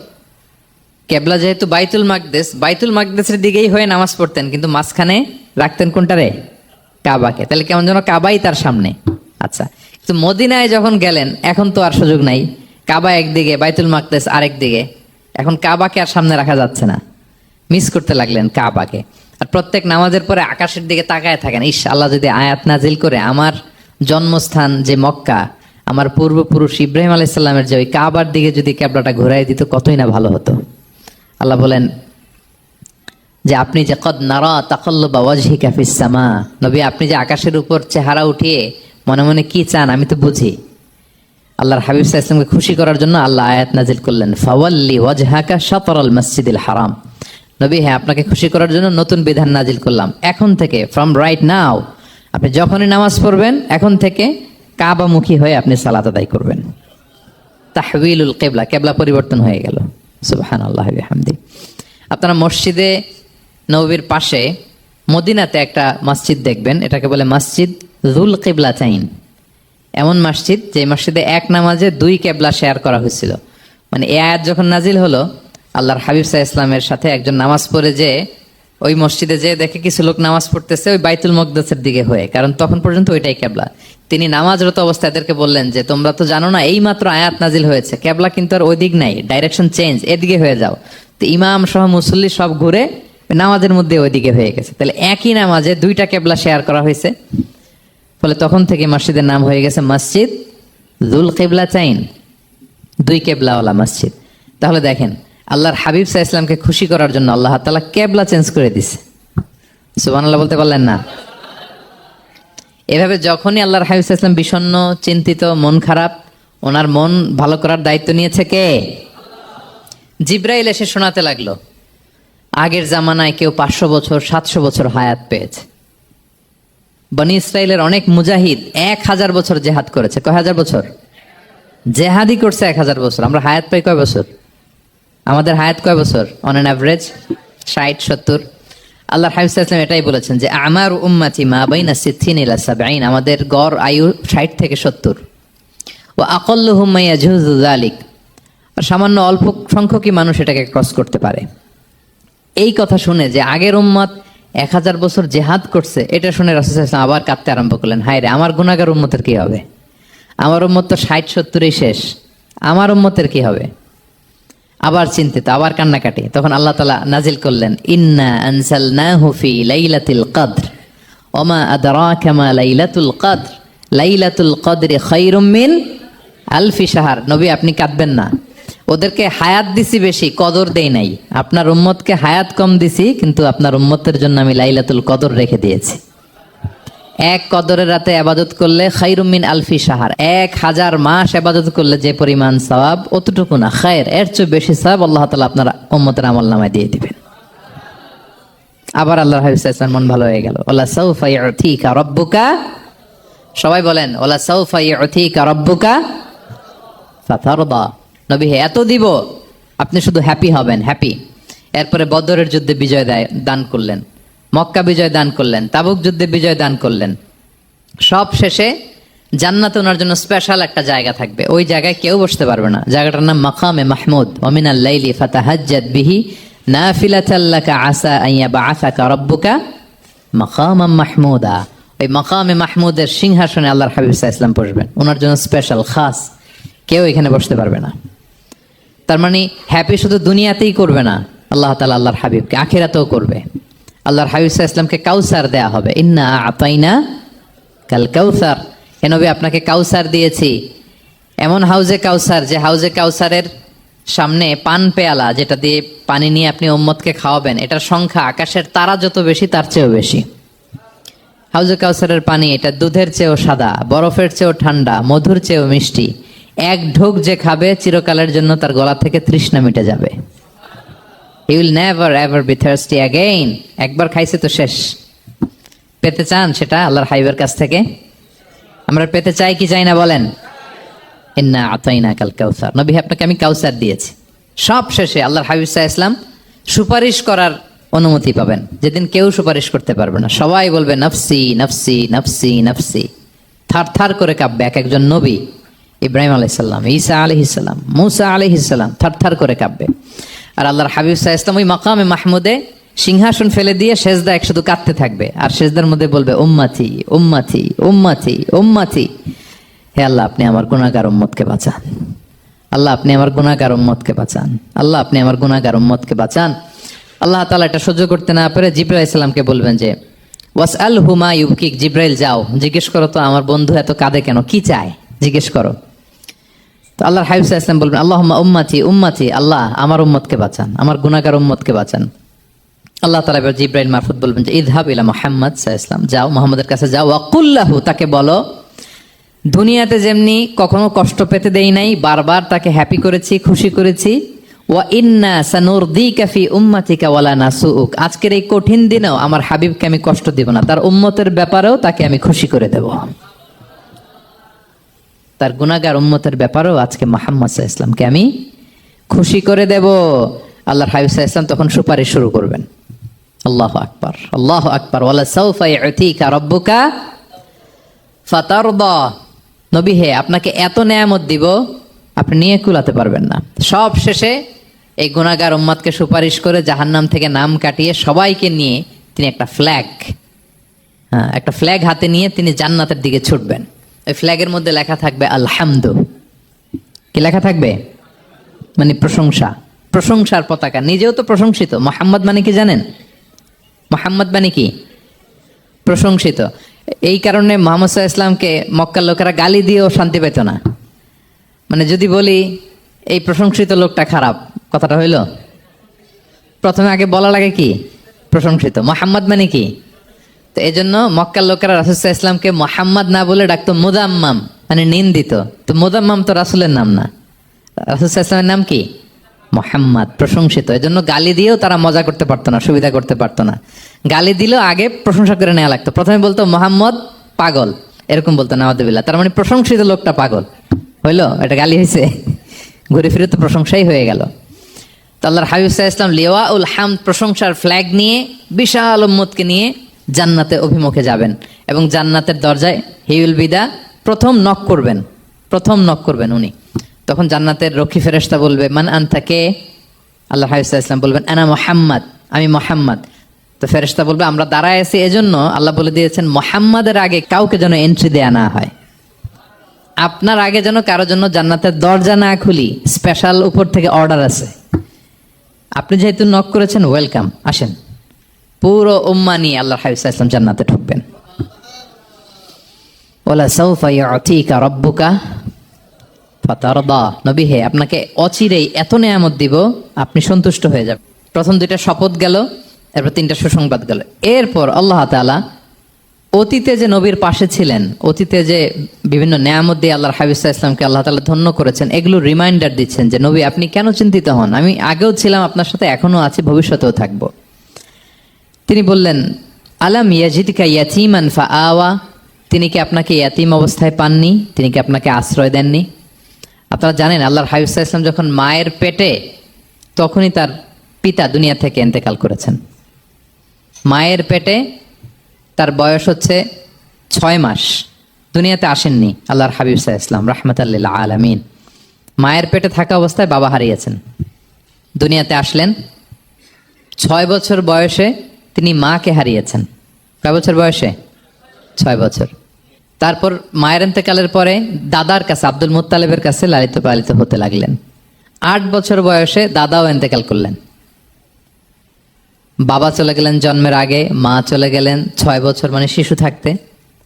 কিবলা যেহেতু বাইতুল মাকদিস, বাইতুল মাকদিসের দিকেই হয়ে নামাজ পড়তেন, কিন্তু মাঝখানে রাখতেন কোনটারে? কাবাকে। তাহলে কেমন যেন কাবাই তার সামনে। আচ্ছা, কিন্তু মদিনায় যখন গেলেন, এখন তো আর সুযোগ নাই, কাবা একদিকে, বাইতুল মাকদিস আরেক দিকে, এখন কাবাকে আর সামনে রাখা যাচ্ছে না, মিস করতে লাগলেন কাবাকে। আর প্রত্যেক নামাজের পরে আকাশের দিকে তাকায় থাকেন, ইস আল্লাহ যদি আয়াত নাজিল করে আমার জন্মস্থান যে মক্কা, আমার পূর্বপুরুষ ইব্রাহিম আলাইহিস সালামের যে ওই কাবার দিকে যদি কিবলাটা ঘুরাই দিত, কতই না ভালো হতো। আল্লাহ বলেন যে আপনি যে কদ নারা তাকাল্লুবা ওয়াজহিকা ফিস সামা, নবী আপনি যে আকাশের উপর চেহারা উঠিয়ে মনে মনে কি চান আমি তো বুঝি। আল্লাহর হাবিব সাল্লাল্লাহু আলাইহি ওয়াসাল্লামকে খুশি করার জন্য আল্লাহ আয়াত নাজিল করলেন, ফাওয়াল্লি ওয়াজহাকা শাতরাল মাসজিদিল হারাম। নবী হ্যাঁ, আপনাকে খুশি করার জন্য নতুন বিধান নাজিল করলাম। এখন থেকে, ফ্রম রাইট নাও, আপনি যখনই নামাজ পড়বেন এখন থেকে কাবামুখী হয়ে আপনি সালাত আদায় করবেন। তাহওয়িলুল কিবলা, কিবলা পরিবর্তন হয়ে গেল। সুবহানাল্লাহ বিহামদি। আপনারা মসজিদে নববীর পাশে মদিনাতে একটা মসজিদ দেখবেন, এটাকে বলে মসজিদ যুল কিবলাতাইন। এমন মসজিদ যে মসজিদে এক নামাজে 2 কিবলা শেয়ার করা হয়েছিল। মানে এই আয়াত যখন নাজিল হলো, আল্লাহর হাবিব সাল্লাল্লাহু আলাইহি ওয়াসাল্লামের সাথে একজন নামাজ পড়ে যে ওই মসজিদে যে দেখে কিছু লোক নামাজ পড়তেছে ওই বাইতুল মাকদিসের দিকে হয়ে, কারণ তখন পর্যন্ত ওইটাই কিবলা। তিনি নামাজরত অবস্থায় এদেরকে বললেন যে তোমরা তো জানো না, এই মাত্র আয়াত নাজিল হয়েছে, কিবলা কিন্তু আর ওই দিক নাই, ডাইরেকশন চেঞ্জ, এদিকে হয়ে যাও। তো ইমাম সহ মুসল্লি সব ঘুরে নামাজের মধ্যে ওইদিকে হয়ে গেছে। তাহলে একই নামাজে 2টা কিবলা শেয়ার করা হয়েছে, ফলে তখন থেকে মসজিদের নাম হয়ে গেছে মসজিদ যুল কিবলাতাইন, 2 কিবলাওয়ালা মসজিদ। তাহলে দেখেন, আল্লাহর হাবিব সাল্লাল্লাহু আলাইহি ওয়াসাল্লামকে খুশি করার জন্য আল্লাহ তাআলা কিবলা চেঞ্জ করে দিয়েছে। সুবহানাল্লাহ বলতে পারলেন না? এভাবে যখনই আল্লাহর হাবিব সাল্লাল্লাহু আলাইহি ওয়াসাল্লাম বিষণ্ণ, চিন্তিত, মন খারাপ, ওনার মন ভালো করার দায়িত্ব নিয়েছে কে? জিবরাইল এসে শোনাতে লাগলো, আগের জামানায় কেউ 500 বছর 700 বছর হায়াত পেয়েছে। বনি ইসরাইলের অনেক মুজাহিদ 1000 বছর জেহাদ করেছে। কয় হাজার বছর? জেহাদি করছে 1000 বছর। আমরা হায়াত পাই কয় বছর? আমাদের হায়াত কয় বছর অন অ্যান অ্যাভারেজ? 60-70। আল্লাহর হাবিব সাল্লাল্লাহু আলাইহি ওয়াসাল্লাম এটাই বলেছেন যে আমার উম্মতি মা বাইনা 60 ইলা 70, আমাদের গড় আয়ু 60 থেকে 70। ওয়া আকাল্লুহুম মা ইয়াজুযু যালিক, আর সামান্য অল্প সংখ্যকই মানুষ এটাকে ক্রস করতে পারে। এই কথা শুনে যে আগের উম্মত 1000 বছর জেহাদ করছে, এটা শুনে রাসূল সাল্লাল্লাহু আলাইহি ওয়াসাল্লাম আবার কাঁদতে আরম্ভ করলেন, হায় রে আমার গুনাহগার উম্মতের কি হবে, আমার উম্মত তো 60-70 শেষ, আমার উম্মতের কি হবে। আবার চিন্তিত, আবার কান্নাকাটি। তখন আল্লাহ তাআলা নাজিল করলেন, ইন্না আনজালনাহু ফি লাইলাতিল কদর ওমা আদরাকা মা লাইলাতুল কদর লাইলাতুল কদরি খায়রুম মিন আলফি শাহর। নবী আপনি কাঁদবেন না, ওদেরকে হায়াত দিছি বেশি, কদর দেই নাই। আপনার উম্মতকে হায়াত কম দিছি, কিন্তু আপনার উম্মতের জন্য আমি লাইলাতুল কদর রেখে দিয়েছি। এক কদরের রাতে ইবাদত করলে খায়রুম মিন আলফি শাহর, 1000 মাস ইবাদত করলে যে পরিমাণ সওয়াব, অতটুকু না, খায়ের, এর চেয়ে বেশি সওয়াব আল্লাহ তাআলা আপনার উম্মতের আমলনামায় দিয়ে দিবেন। আবার আল্লাহর হাবিব সাল্লাল্লাহু আলাইহি ওয়াসাল্লাম মন ভালো হয়ে গেল। ওয়ালা সাউফা ইউতিকা রাব্বুকা, সবাই বলেন ওয়ালা সাউফা ইউতিকা রাব্বুকা ফাতারদা। নবী হে এত দিব, আপনি শুধু হ্যাপি হবেন, হ্যাপি। এরপরে বদরের যুদ্ধে বিজয় দান করলেন, মক্কা বিজয় দান করলেন, তাবুক যুদ্ধে বিজয় দান করলেন। সব শেষে জান্নাতে ওনার জন্য স্পেশাল একটা জায়গা থাকবে, ওই জায়গায় কেউ বসতে পারবে না। জায়গাটার নাম মাকামে মাহমুদ। ওয়া মিনাল লাইলি ফাতাহাজ্জাদ বিহি নাফিলাতাল লাকা আসা আন ইয়াবআসাকা রাব্বুকা মাকামাম মাহমুদা। ওই মাকামে মাহমুদের সিংহাসনে আল্লাহর হাবিব সাল্লাল্লাহু আলাইহি ওয়াসাল্লাম বসবেন, ওনার জন্য স্পেশাল, খাস, কেউ এখানে বসতে পারবে না। তার মানে হ্যাপি শুধু দুনিয়াতেই করবে না আল্লাহ তাআলা, আল্লাহর হাবিবকে আখিরাতেও করবে। আল্লাহর হাবিব সাল্লাল্লাহু আলাইহি ওয়াসাল্লামকে কাউসার দেয়া হবে, ইন্না আতাইনা কাল কাউসার। হে নবী আপনাকে কাউসার দিয়েছি, এমন হাউজে কাউসার, যে হাউজে কাউসারের সামনে পান পেয়ালা, যেটা দিয়ে পানি নিয়ে আপনি উম্মতকে খাওয়াবেন, এটার সংখ্যা আকাশের তারা যত বেশি তার চেয়েও বেশি। হাউজে কাউসারের পানি, এটা দুধের চেয়েও সাদা, বরফের চেয়েও ঠান্ডা, মধুর চেয়েও মিষ্টি। এক ঢোক যে খাবে চিরকালের জন্য তার গলা থেকে তৃষ্ণা মিটে যাবে। He will never ever be thirsty again. একবার খাইছে তো শেষ। পেতে চান সেটা আল্লাহর হাবিবের কাছ থেকে? আমরা পেতে চাই কি চাই না বলেন? ইন্না আতাইনা কাল কাউসার। নবী আপনাকে আমি কাউসার দিয়েছি। সব শেষে আল্লাহর হাবিব সাল্লাল্লাহু আলাইহি ওয়াসাল্লাম সুপারিশ করার অনুমতি পাবেন, যেদিন কেউ সুপারিশ করতে পারবে না। সবাই বলবে নফসি নফসি নফসি নফসি, থার থার করে কাঁপবে। এক একজন নবী, ইব্রাহিম আলাইহিস সালাম, ঈসা আলাইহিস সালাম, মূসা আলাইহিস সালাম, থার থার করে কাঁপবে। আর আল্লাহর হাবিব সাল্লাল্লাহু আলাইহি ওয়াসাল্লাম ওই মাকামে মাহমুদে সিংহাসন ফেলে দিয়ে সেজদা শুধু কাঁদতে থাকবে, আর সেজদার মধ্যে বলবে উম্মতি উম্মতি উম্মতি উম্মতি। হে আল্লাহ আপনি আমার গুনাহগার উম্মতকে বাঁচান, আল্লাহ আপনি আমার গুনাহগার উম্মতকে বাঁচান, আল্লাহ আপনি আমার গুনাহগার উম্মতকে বাঁচান। আল্লাহ তাআলা এটা সহ্য করতে না পেরে জিবরাইল আলাইহিস সালামকে বলবেন যে ওয়াসআলহু মা ইউবকিক, জিবরাইল যাও জিজ্ঞেস করো তো আমার বন্ধু এত কাঁদে কেন, কি চায় জিজ্ঞেস করো। তো আল্লাহর হাবিব সাল্লাল্লাহু আলাইহি ওয়াসাল্লাম বলবেন আল্লাহুম্মা উম্মতি উম্মতি, আল্লাহ আমার উম্মতকে বাঁচান, আমার গুনাহগার উম্মতকে বাঁচান। আল্লাহ তাআলা এবার জিবরাইল মারফত বলবেন যে ইযহাব ইলা মুহাম্মদ সাল্লাল্লাহু আলাইহি ওয়াসাল্লাম, যাও মুহাম্মদের কাছে যাও, ওয়াকুল লাহু, তাকে বলো দুনিয়াতে যেমনি কখনো কষ্ট পেতে দেই নাই, বারবার তাকে হ্যাপি করেছি, খুশি করেছি। ওয়া ইন্না সানুরদিকা ফি উম্মাতিকা ওয়ালা নাসুউক, আজকের এই কঠিন দিনেও আমার হাবিবকে আমি কষ্ট দিব না, তার উম্মতের ব্যাপারেও তাকে আমি খুশি করে দেব, তার গুনাহগার উম্মতের ব্যাপারেও আজকে মুহাম্মদ সাল্লাল্লাহু আলাইহি ওয়াসাল্লামকে আমি খুশি করে দেব। আল্লাহর হাবিব সাল্লাল্লাহু আলাইহি ওয়াসাল্লাম তখন সুপারিশ শুরু করবেন। আল্লাহু আকবার, আল্লাহু আকবার। ওয়ালা সাউফা ইউতিকা রাব্বুকা ফাতারদা। নবী হে আপনাকে এত নেয়ামত দিব আপনি নিয়ে কুলাতে পারবেন না। সব শেষে এই গুনাহগার উম্মতকে সুপারিশ করে জাহান্নাম থেকে নাম কাটিয়ে সবাইকে নিয়ে তিনি একটা ফ্ল্যাগ হাতে নিয়ে তিনি জান্নাতের দিকে ছুটবেন। ওই ফ্ল্যাগের মধ্যে লেখা থাকবে আলহামদু। কি লেখা থাকবে? মানে প্রশংসা, প্রশংসার পতাকা। নিজেও তো প্রশংসিত। মুহাম্মদ মানে কি জানেন? মুহাম্মদ মানে কি? প্রশংসিত। এই কারণে মুহাম্মদ সাল্লাল্লাহু আলাইহি ওয়াসাল্লামকে মক্কার লোকেরা গালি দিয়েও শান্তি পেত না। মানে যদি বলি এই প্রশংসিত লোকটা খারাপ, কথাটা হইল? প্রথমে আগে বলা লাগে কি? প্রশংসিত। মুহাম্মদ মানে কি? তো এই জন্য মক্কার লোকেরা রাসূল সাল্লাল্লাহু আলাইহি ওয়াসাল্লামকে মুহাম্মদ না বলে ডাকতো মুদাম্মাম, মানে নিন্দিত। তো মুদাম্মাম তো রাসূলের নাম না, রাসূল সাল্লাল্লাহু আলাইহি ওয়াসাল্লামের নাম কি? মুহাম্মদ, প্রশংসিত। এই জন্য গালি দিয়েও তারা মজা করতে পারতো না, সুবিধা করতে পারতো না। গালি দিলেও আগে প্রশংসা করে নেওয়া লাগতো। প্রথমে বলতো মুহাম্মদ পাগল, এরকম বলতো নাউযুবিল্লাহ। তার মানে প্রশংসিত লোকটা পাগল হইলো, এটা গালি হয়েছে? ঘুরে ফিরে তো প্রশংসাই হয়ে গেল। তো আল্লাহর হাবিব সাল্লাল্লাহু আলাইহি ওয়াসাল্লাম লিওয়াউল হামদ, প্রশংসার ফ্ল্যাগ নিয়ে বিশাল উম্মতকে নিয়ে জান্নাতে অভিমুখে যাবেন এবং জান্নাতের দরজায় হি উইল বি দা প্রথম নক করবেন উনি। তখন জান্নাতের রক্ষী ফেরেশতা বলবে মান আনতা, কে? আল্লাহর হাবিব সাল্লাল্লাহু আলাইহি ওয়াসাল্লাম বলবেন আনা মুহাম্মদ, আমি মুহাম্মদ। তো ফেরেশতা বলবে আমরা দাঁড়ায় আছি, এজন্য আল্লাহ বলে দিয়েছেন মুহাম্মাদের আগে কাউকে যেন এন্ট্রি দেয়া না হয়। আপনার আগে যেন কারোর জন্য জান্নাতের দরজা না খুলি, স্পেশাল উপর থেকে অর্ডার আছে। আপনি যেহেতু নক করেছেন, ওয়েলকাম, আসেন। পুরো উম্মাহ নিয়ে আল্লাহর হাবিব সাল্লাল্লাহু আলাইহি ওয়াসাল্লাম জান্নাতে ঢুকবেন। ওয়ালা সাউফা ইউতিকা রাব্বুকা ফাতারদা, নবী হে, আপনাকে অচিরেই এত নেয়ামত দিব, আপনি সন্তুষ্ট হয়ে যাবেন। প্রথম দুইটা শপথ গেল, এরপর তিনটা সুসংবাদ গেল। এরপর আল্লাহ তাআলা অতীতে যে নবীর পাশে ছিলেন, অতীতে যে বিভিন্ন নেয়ামত দিয়ে আল্লাহর হাবিব সাল্লাল্লাহু আলাইহি ওয়াসাল্লামকে আল্লাহ তাআলা ধন্য করেছেন, এগুলো রিমাইন্ডার দিচ্ছেন যে নবী আপনি কেন চিন্তিত হন, আমি আগেও ছিলাম আপনার সাথে, এখনো আছি, ভবিষ্যতেও থাকবো। তিনি বললেন আলাম ইয়াজিদকা ইয়াতীমান ফাআওয়া, তিনি কি আপনাকে ইয়াতীম অবস্থায় পাননি, তিনি কি আপনাকে আশ্রয় দেননি? আপনারা জানেন আল্লাহর হাবিব সাল্লাল্লাহু আলাইহি ওয়াসাল্লাম যখন মায়ের পেটে, তখনই তার পিতা দুনিয়া থেকে ইন্তেকাল করেছেন। মায়ের পেটে তার বয়স হচ্ছে 6 মাস, দুনিয়াতে আসেননি আল্লাহর হাবিব সাল্লাল্লাহু আলাইহি ওয়াসাল্লাম রাহমাতাল লিল আলামিন। মায়ের পেটে থাকা অবস্থায় বাবা হারিয়েছেন, দুনিয়াতে আসলেন 6 বছর বয়সে, তিনি মাকে হারিয়েছেন। কয় বছর বয়সে? 6 বছর। তারপর মায়ের ইন্তেকালের পরে দাদার কাছে, আব্দুল মুত্তালিবের কাছে লালিত পালিত হতে লাগলেন। 8 বছর বয়সে দাদাও ইন্তেকাল করলেন। বাবা চলে গেলেন জন্মের আগে, মা চলে গেলেন 6 বছর, মানে শিশু থাকতে।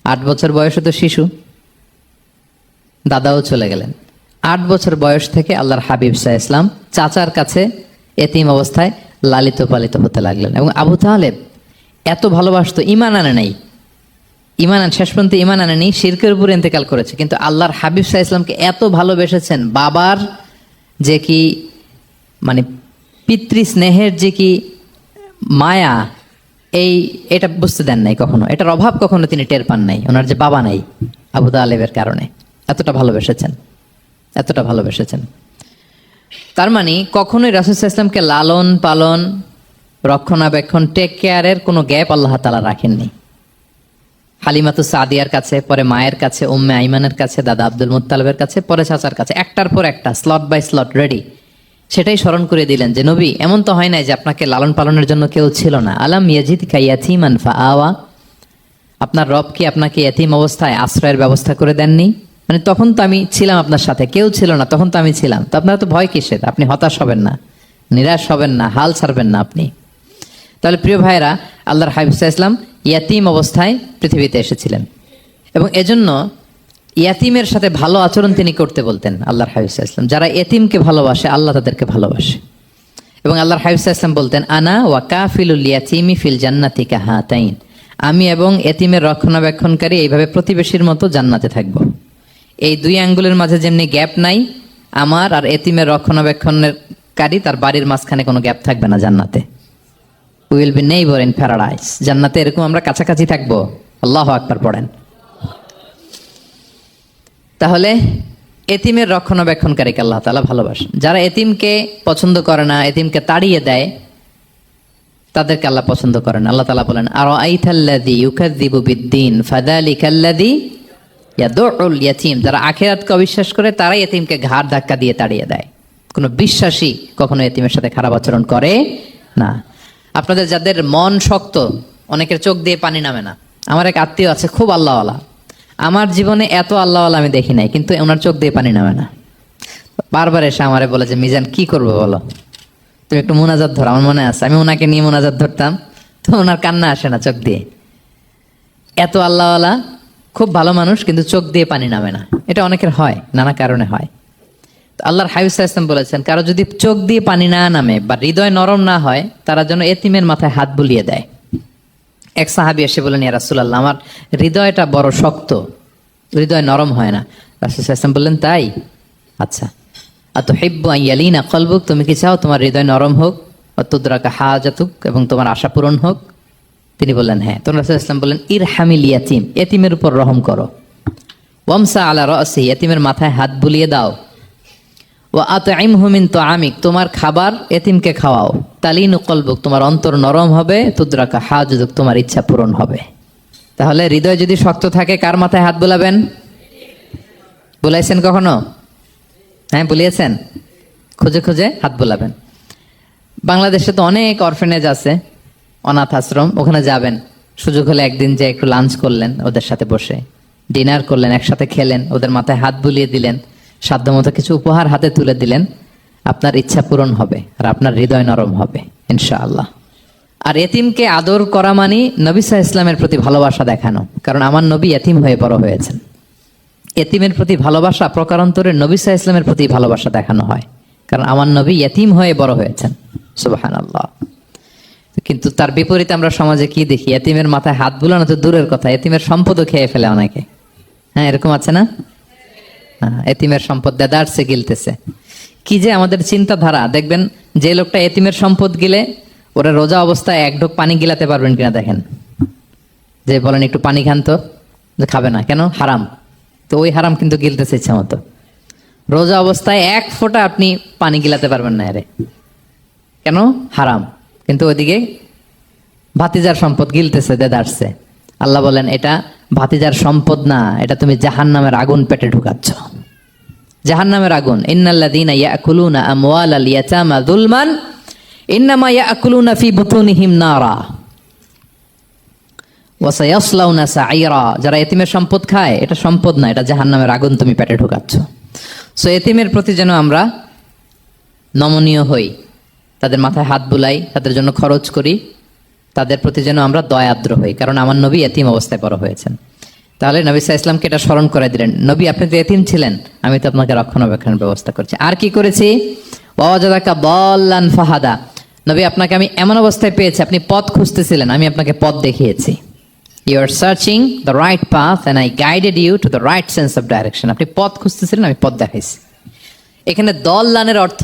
8 বছর বয়সে তো শিশু, দাদাও চলে গেলেন। 8 বছর বয়স থেকে আল্লাহর হাবিব সাল্লাল্লাহু আলাইহি ওয়াসাল্লাম চাচার কাছে এতিম অবস্থায় লালিত পালিত হতে লাগলেন। এবং আবু তালেব এত ভালোবাসতো, ইমান আনে নাই, শেষ পর্যন্ত ইমান আনেনি, শিরকের উপর ইন্তেকাল করেছে, কিন্তু আল্লাহর হাবিব সাল্লাল্লাহু আলাইহি ওয়াসাল্লামকে এত ভালোবেসেছেন। বাবার যে কি মানে পিতৃ স্নেহের যে কি মায়া, এটা বুঝতে দেন নাই কখনো, এটার অভাব কখনো তিনি টের পান নাই। ওনার যে বাবা নাই, আবু তালেবের কারণে এতটা ভালোবেসেছেন, এতটা ভালোবেসেছেন। তার মানে কখনোই রাসূল সাল্লাল্লাহু আলাইহি ওয়াসাল্লামকে লালন পালন, রক্ষণাবেক্ষণ, টেক কেয়ারের কোনো গ্যাপ আল্লাহ তাআলা রাখেননি। হালিমাতু সাদিয়ার কাছে, পরে মায়ের কাছে, উম্মে আইমানের কাছে, দাদা আব্দুল মুত্তালিবের কাছে, পরে চাচার কাছে, একটার পর একটা, স্লট বাই স্লট রেডি। সেটাই স্মরণ করে দিলেন যে নবী এমন তো হয় নাই যে আপনাকে লালন পালনের জন্য কেউ ছিল না। আলাম ইয়াজিদকা ইয়াতীমান ফাআওয়া, আপনার রব কি আপনাকে ইয়াতীম অবস্থায় আশ্রয়ের ব্যবস্থা করে দেননি? মানে তখন তো আমি ছিলাম আপনার সাথে, কেউ ছিল না, তখন তো আমি ছিলাম। তো আপনার তো ভয় কিসের? আপনি হতাশ হবেন না, নিরাশ হবেন না, হাল ছাড়বেন না আপনি। তাহলে প্রিয় ভাইরা, আল্লাহর হাবিব সাল্লাল্লাহু আলাইহি ওয়াসাল্লাম ইয়াতীম অবস্থায় পৃথিবীতে এসেছিলেন, এবং এজন্য ইয়াতীমের সাথে ভালো আচরণ তিনি করতে বলতেন আল্লাহর হাবিব সাল্লাল্লাহু আলাইহি ওয়াসাল্লাম। যারা এতিমকে ভালোবাসে, আল্লাহ তাদেরকে ভালোবাসে। এবং আল্লাহর হাবিব সাল্লাল্লাহু আলাইহি ওয়াসাল্লাম বলতেন আনা ওয়া কাফিলুল ইয়াতীমি ফিল জান্নাতি কাহাতাইন, আমি এবং এতিমের রক্ষণাবেক্ষণকারী এইভাবে প্রতিবেশীর মতো জান্নাতে থাকব। এই 2 আঙ্গুলের মাঝে যেমনি গ্যাপ নাই, আমার আর এতিমের রক্ষণাবেক্ষণকারী তার বাড়ির মাঝখানে কোনো গ্যাপ থাকবে না জান্নাতে। We will be neighbour in paradise, জান্নাতে এরকম আমরা কাছাকাছি থাকবো। আল্লাহু আকবার পড়েন। তাহলে এতিমের রক্ষণাবেক্ষণকারীকে আল্লাহ তাআলা ভালোবাসেন। যারা এতিমকে পছন্দ করে না, এতিমকে তাড়িয়ে দেয়, তাদেরকে আল্লাহ পছন্দ করেন। আল্লাহ তাআলা বলেন আরাআইতাল্লাযী ইউকাযযিবু বিদ্দীন ফাযালিকাল্লাযী ইয়াদউল ইয়াতীম, যারা আখিরাতকে অবিশ্বাস করে তারাই এতিমকে ঘাড় ধাক্কা দিয়ে তাড়িয়ে দেয়। কোনো বিশ্বাসী কখনো এতিমের সাথে খারাপ আচরণ করে না। আপনাদের যাদের মন শক্ত, অনেকের চোখ দিয়ে পানি নামে না। আমার এক আত্মীয় আছে, খুব আল্লাহওয়ালা, আমার জীবনে এত আল্লাহওয়ালা আমি দেখি নাই, কিন্তু ওনার চোখ দিয়ে পানি নামে না। বারবার এসে আমারে বলে যে মিজান কি করবো বলো, তুমি একটু মোনাজাত ধরো। আমার মনে আছে আমি ওনাকে নিয়ে মোনাজাত ধরতাম, তো ওনার কান্না আসে না চোখ দিয়ে। এত আল্লাহওয়ালা, খুব ভালো মানুষ, কিন্তু চোখ দিয়ে পানি নামে না। এটা অনেকের হয়, নানা কারণে হয়। আল্লাহর হাবিব সাল্লাল্লাহু আলাইহি ওয়াসাল্লাম বলেছেন, কারো যদি চোখ দিয়ে পানি না নামে বা হৃদয় নরম না হয়, তারা যেন এতিমের মাথায় হাত বুলিয়ে দেয়। এক সাহাবী এসে বলেন, ইয়া রাসূলুল্লাহ, আমার হৃদয়টা বড় শক্ত, হৃদয় নরম হয় না। রাসূল সাল্লাল্লাহু আলাইহি ওয়াসাল্লাম বললেন, তাই? আচ্ছা, আতুহিব্বু আন ইয়ালিনা কলবুক, তুমি কি চাও তোমার হৃদয় নরম হোক, ওয়াতুদরাকা হাজাতুক, এবং তোমার আশা পূরণ হোক? তিনি বললেন হ্যাঁ। তো রাসূল সাল্লাল্লাহু আলাইহি ওয়াসাল্লাম বললেন, ইরহামিল ইয়াতীম, এতিমের উপর রহম করো। ওয়ামসা আলা রাসিহি, এতিমের মাথায় হাত বুলিয়ে দাও। ওয়া আতইমহু মিন তুআমিক, তোমার খাবার এতিমকে খাওয়াও। তালিনু কলবুক, তোমার অন্তর নরম হবে। তুদরাকা হাজাতুক, তোমার ইচ্ছা পূরণ হবে। তাহলে হৃদয় যদি শক্ত থাকে, কার মাথায় হাত বুলাবেন? বুলাইছেন কখনো? হ্যাঁ, বুলিয়েছেন? খুঁজে খুঁজে হাত বুলাবেন। বাংলাদেশে তো অনেক অরফেনেজ আছে, অনাথ আশ্রম, ওখানে যাবেন, সুযোগ হলে একদিন যে একটু লাঞ্চ করলেন ওদের সাথে বসে, ডিনার করলেন, একসাথে খেলেন, ওদের মাথায় হাত বুলিয়ে দিলেন, সাধ্যমতো কিছু উপহার হাতে তুলে দিলেন, আপনার ইচ্ছা পূরণ হবে আর আপনার হৃদয় নরম হবে ইনশাআল্লাহ। আর এতিমকে আদর করা মানে নবী সাল্লাল্লাহু আলাইহি ইসলামের প্রতি ভালোবাসা দেখানো, কারণ আমার নবী এতিম হয়ে বড় হয়েছেন। এতিমের প্রতি ভালোবাসা প্রকারান্তরে নবী সাল্লাল্লাহু আলাইহি ইসলামের প্রতি ভালোবাসা দেখানো হয়, কারণ আমার নবী এতিম হয়ে বড় হয়েছেন। সুবহানাল্লাহ। কিন্তু তার বিপরীতে আমরা সমাজে কি দেখি? এতিমের মাথায় হাত বুলানো তো দূরের কথা, এতিমের সম্পদও খেয়ে ফেলে অনেকে। হ্যাঁ, এরকম আছে না? এতিমের সম্পদ দেদারসে গিলতেছে। কি যে আমাদের চিন্তাধারা! দেখবেন যে লোকটা এতিমের সম্পদ গিলে, ওরা রোজা অবস্থায় এক ঢোক পানি গিলাতে পারবেন কিনা দেখেন। যে বলেন একটু পানি খান তো, যে খাবে না কেন? হারাম। তো ওই হারাম কিন্তু গিলতেছে ইচ্ছা মতো। রোজা অবস্থায় এক ফোঁটা আপনি পানি গিলাতে পারবেন না, এরে কেন? হারাম। কিন্তু ওইদিকে ভাতিজার সম্পদ গিলতেছে দেদারসে। আল্লাহ বলেন এটা ভাতিজার সম্পদ না, এটা তুমি জাহান্নামের আগুন পেটে ঢুকাচ্ছ। জাহান্নামের আগুন। ইন্নাল্লাযীনা ইয়াকুলুনা আমওয়ালাল ইয়াতামা যুলমান ইন্নামা ইয়াকুলুনা ফি বুতুনিহিম নারা ওয়া সায়াসলাউনা সাঈরা। যারা এতিমের সম্পদ খায়, এটা সম্পদ না, এটা জাহান্নামের আগুন তুমি পেটে ঢুকাচ্ছ। সো এতিমের প্রতি যেন আমরা নমনীয় হই, তাদের মাথায় হাত বুলাই, তাদের জন্য খরচ করি, তাদের প্রতি যেন আমরা দয়াদ্র হই, কারণ আমার নবী এতিম অবস্থায় বড় হয়েছেন। তাহলে নবী সাল্লাল্লাহু আলাইহি ইসলামকে এটা স্মরণ করে দিলেন, নবী আপনি তো এতিম ছিলেন, আমি তো আপনাকে রক্ষণাবেক্ষণের ব্যবস্থা করছি। আর কি করেছি? ওয়াজাদাকা দাল্লান ফাহাদা। নবী আপনাকে আমি এমন অবস্থায় পেয়েছি, আপনি পথ খুঁজতেছিলেন, আমি আপনাকে পথ দেখিয়েছি। You are searching the right path and I guided you to the right sense of direction. আপনি পথ খুঁজতেছিলেন, আমি পথ দেখাইছি। এখানে দল্লানের অর্থ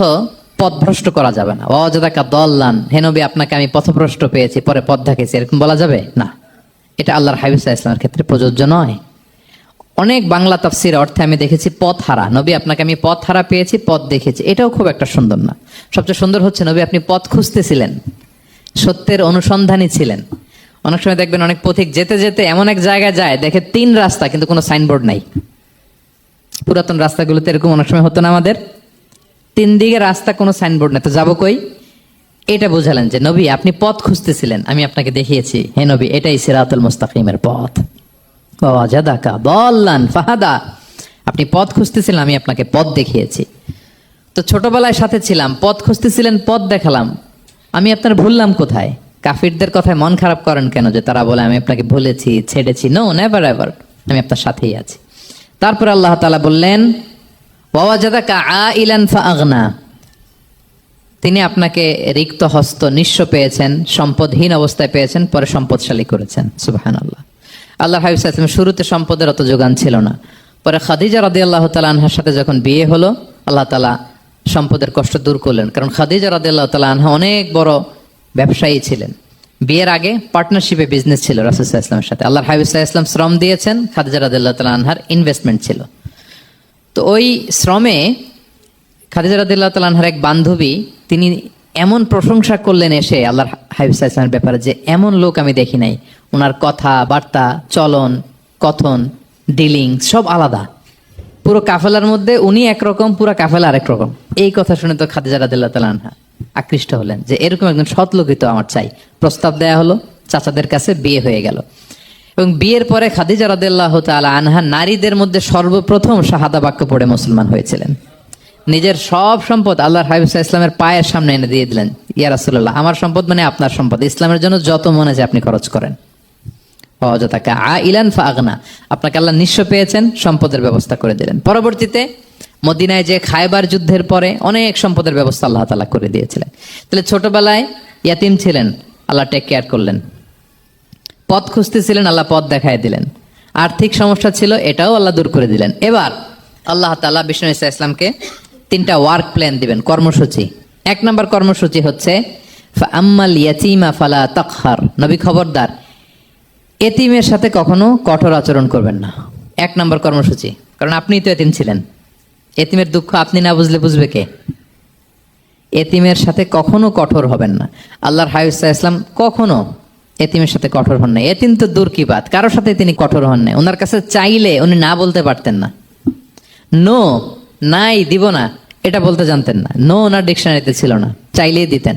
পথভ্রষ্ট করা যাবে না। ওয়াজাদাকা দাল্লান, হে নবী আপনাকে আমি পথভ্রষ্ট পেয়েছি, পরে পথ দেখাইছি, এরকম বলা যাবে না। এটা আল্লাহর হাবিব সাল্লাল্লাহু আলাইহি ইসলামের ক্ষেত্রে প্রযোজ্য নয়। অনেক বাংলা তাফসীর অর্থে আমি দেখেছি পথ হারা, নবী আপনাকে আমি পথ হারা পেয়েছি, পথ দেখেছি, এটাও খুব একটা সুন্দর না। সবচেয়ে সুন্দর হচ্ছে নবী আপনি পথ খুঁজতেছিলেন, সত্যের অনুসন্ধানী ছিলেন। অনেক সময় দেখবেন অনেক পথিক যেতে যেতে এমন এক জায়গায় যায়, দেখে 3 রাস্তা কিন্তু কোনো সাইনবোর্ড নাই। পুরাতন রাস্তাগুলোতে এরকম অনেক সময় হতো না আমাদের, 3 দিকে রাস্তা, কোনো সাইনবোর্ড নাই, তো যাবো কই? এটা বোঝালেন যে নবী আপনি পথ খুঁজতেছিলেন, আমি আপনাকে দেখিয়েছি, হে নবী এটাই সিরাতুল মুস্তাকিমের পথ। ওয়াজাদাকা দাল্লান ফাহাদা, আপনি পথ খুঁজতেছিলেন, আমি আপনাকে পথ দেখিয়েছি। তো ছোটবেলায় সাথে ছিলাম, পথ খুঁজতেছিলেন, পথ দেখালাম, আমি আপনার ভুললাম কোথায়? কাফিরদের কথায় মন খারাপ করেন কেন যে তারা বলে আমি আপনাকে ভুলেছি, ছেড়েছি? নো, নেভার এভার, আমি আপনার সাথেই আছি। তারপর আল্লাহ তাআলা বললেন ওয়াজাদাকা আইলান ফাআগনা, তিনি আপনাকে রিক্ত হস্ত, নিঃস্ব পেয়েছেন, সম্পদহীন অবস্থায় পেয়েছেন, পরে সম্পদশালী করেছেন। সুবহানাল্লাহ। আল্লাহর হাবিব সাল্লাল্লাহু আলাইহি ওয়াসাল্লাম শুরুতে সম্পদের অত যোগান ছিল না, পরে খাদিজা রাদিয়াল্লাহু তাআলা আনহার সাথে যখন বিয়ে হলো, আল্লাহ তাআলা সম্পদের কষ্ট দূর করলেন, কারণ খাদিজা রাদিয়াল্লাহু তাআলা আনহা অনেক বড় ব্যবসায়ী ছিলেন। বিয়ের আগে পার্টনারশিপে বিজনেস ছিল রাসূল সাল্লাল্লাহু আলাইহি ওয়াসাল্লামের সাথে। আল্লাহর হাবিব সাল্লাল্লাহু আলাইহি ওয়াসাল্লাম শ্রম দিয়েছেন, খাদিজা রাদিয়াল্লাহু তাআলা আনহার ইনভেস্টমেন্ট ছিল। তো ওই শ্রমে খাদিজা রাদিয়াল্লাহু তাআলা আনহার এক বান্ধবী, তিনি এমন প্রশংসা করলেন এসে আল্লাহর হাবিব সাল্লাল্লাহু আলাইহি ওয়াসাল্লামের ব্যাপারে যে এমন লোক আমি দেখি নাই, ওনার কথা বার্তা, চলন, কথন, ডিলিং সব আলাদা। পুরো কাফেলার মধ্যে উনি একরকম, পুরো কাফেলা আরেক রকম। এই কথা শুনে তো খাদিজা রাদিয়াল্লাহু তাআলা আনহা আকৃষ্ট হলেন যে এরকম একজন সৎ লোকই তো আমার চাই। প্রস্তাব দেয়া হলো, চাচাদের কাছে বিয়ে হয়ে গেল। এবং বিয়ের পরে খাদিজা রাদিয়াল্লাহু তাআলা আনহা নারীদের মধ্যে সর্বপ্রথম শাহাদা বাক্য পড়ে মুসলমান হয়েছিলেন। নিজের সব সম্পদ আল্লাহর হাবিব সাল্লাল্লাহু আলাইহি ইসলামের পায়ের সামনে এনে দিয়ে দিলেন, ইয়া রাসূলুল্লাহ আমার সম্পদ মানে আপনার সম্পদ, ইসলামের জন্য যত মনে চায় আপনি খরচ করেন। ওয়াজাদাকা আইলান ফাআগনা, আপনাকে আল্লাহ নিঃস্ব পেয়েছেন, সম্পদের ব্যবস্থা করে দিলেন। পরবর্তীতে মদিনায় যে খায়বার যুদ্ধের পরে অনেক সম্পদের ব্যবস্থা আল্লাহ তাআলা করে দিয়েছিলেন। তাহলে ছোটবেলায় ইয়াতিম ছিলেন, আল্লাহ টেক কেয়ার করলেন। পথ খুঁজতেছিলেন, আল্লাহ পথ দেখায় দিলেন। আর্থিক সমস্যা ছিল, এটাও আল্লাহ দূর করে দিলেন। এবার আল্লাহ তাআলা বিষ্ণু ঈসা ইসলামকে 3টা ওয়ার্ক প্ল্যান দিবেন, কর্মসূচি। 1 নম্বর কর্মসূচি হচ্ছে ফাআম্মাল ইয়াতীমা ফালা তাকহার, নবী খবরদার এতিমের সাথে কখনো কঠোর আচরণ করবেন না। 1 নম্বর কর্মসূচি, কারণ আপনিই তো এতিম ছিলেন। এতিমের দুঃখ আপনি না বুঝলে বুঝবে কে? এতিমের সাথে কখনো কঠোর হবেন না। আল্লাহর হাবিব সাল্লাল্লাহু আলাইহি ওয়াসাল্লাম কখনো এতিমের সাথে কঠোর হন না। এতিম তো দূর কি বাত, কারোর সাথে তিনি কঠোর হন না। ওনার কাছে চাইলে উনি না বলতে পারতেন না। নো, নাই, দিব না, এটা বলতে জানতেন না। নো ওনার ডিকশনারিতে ছিল না, চাইলেই দিতেন।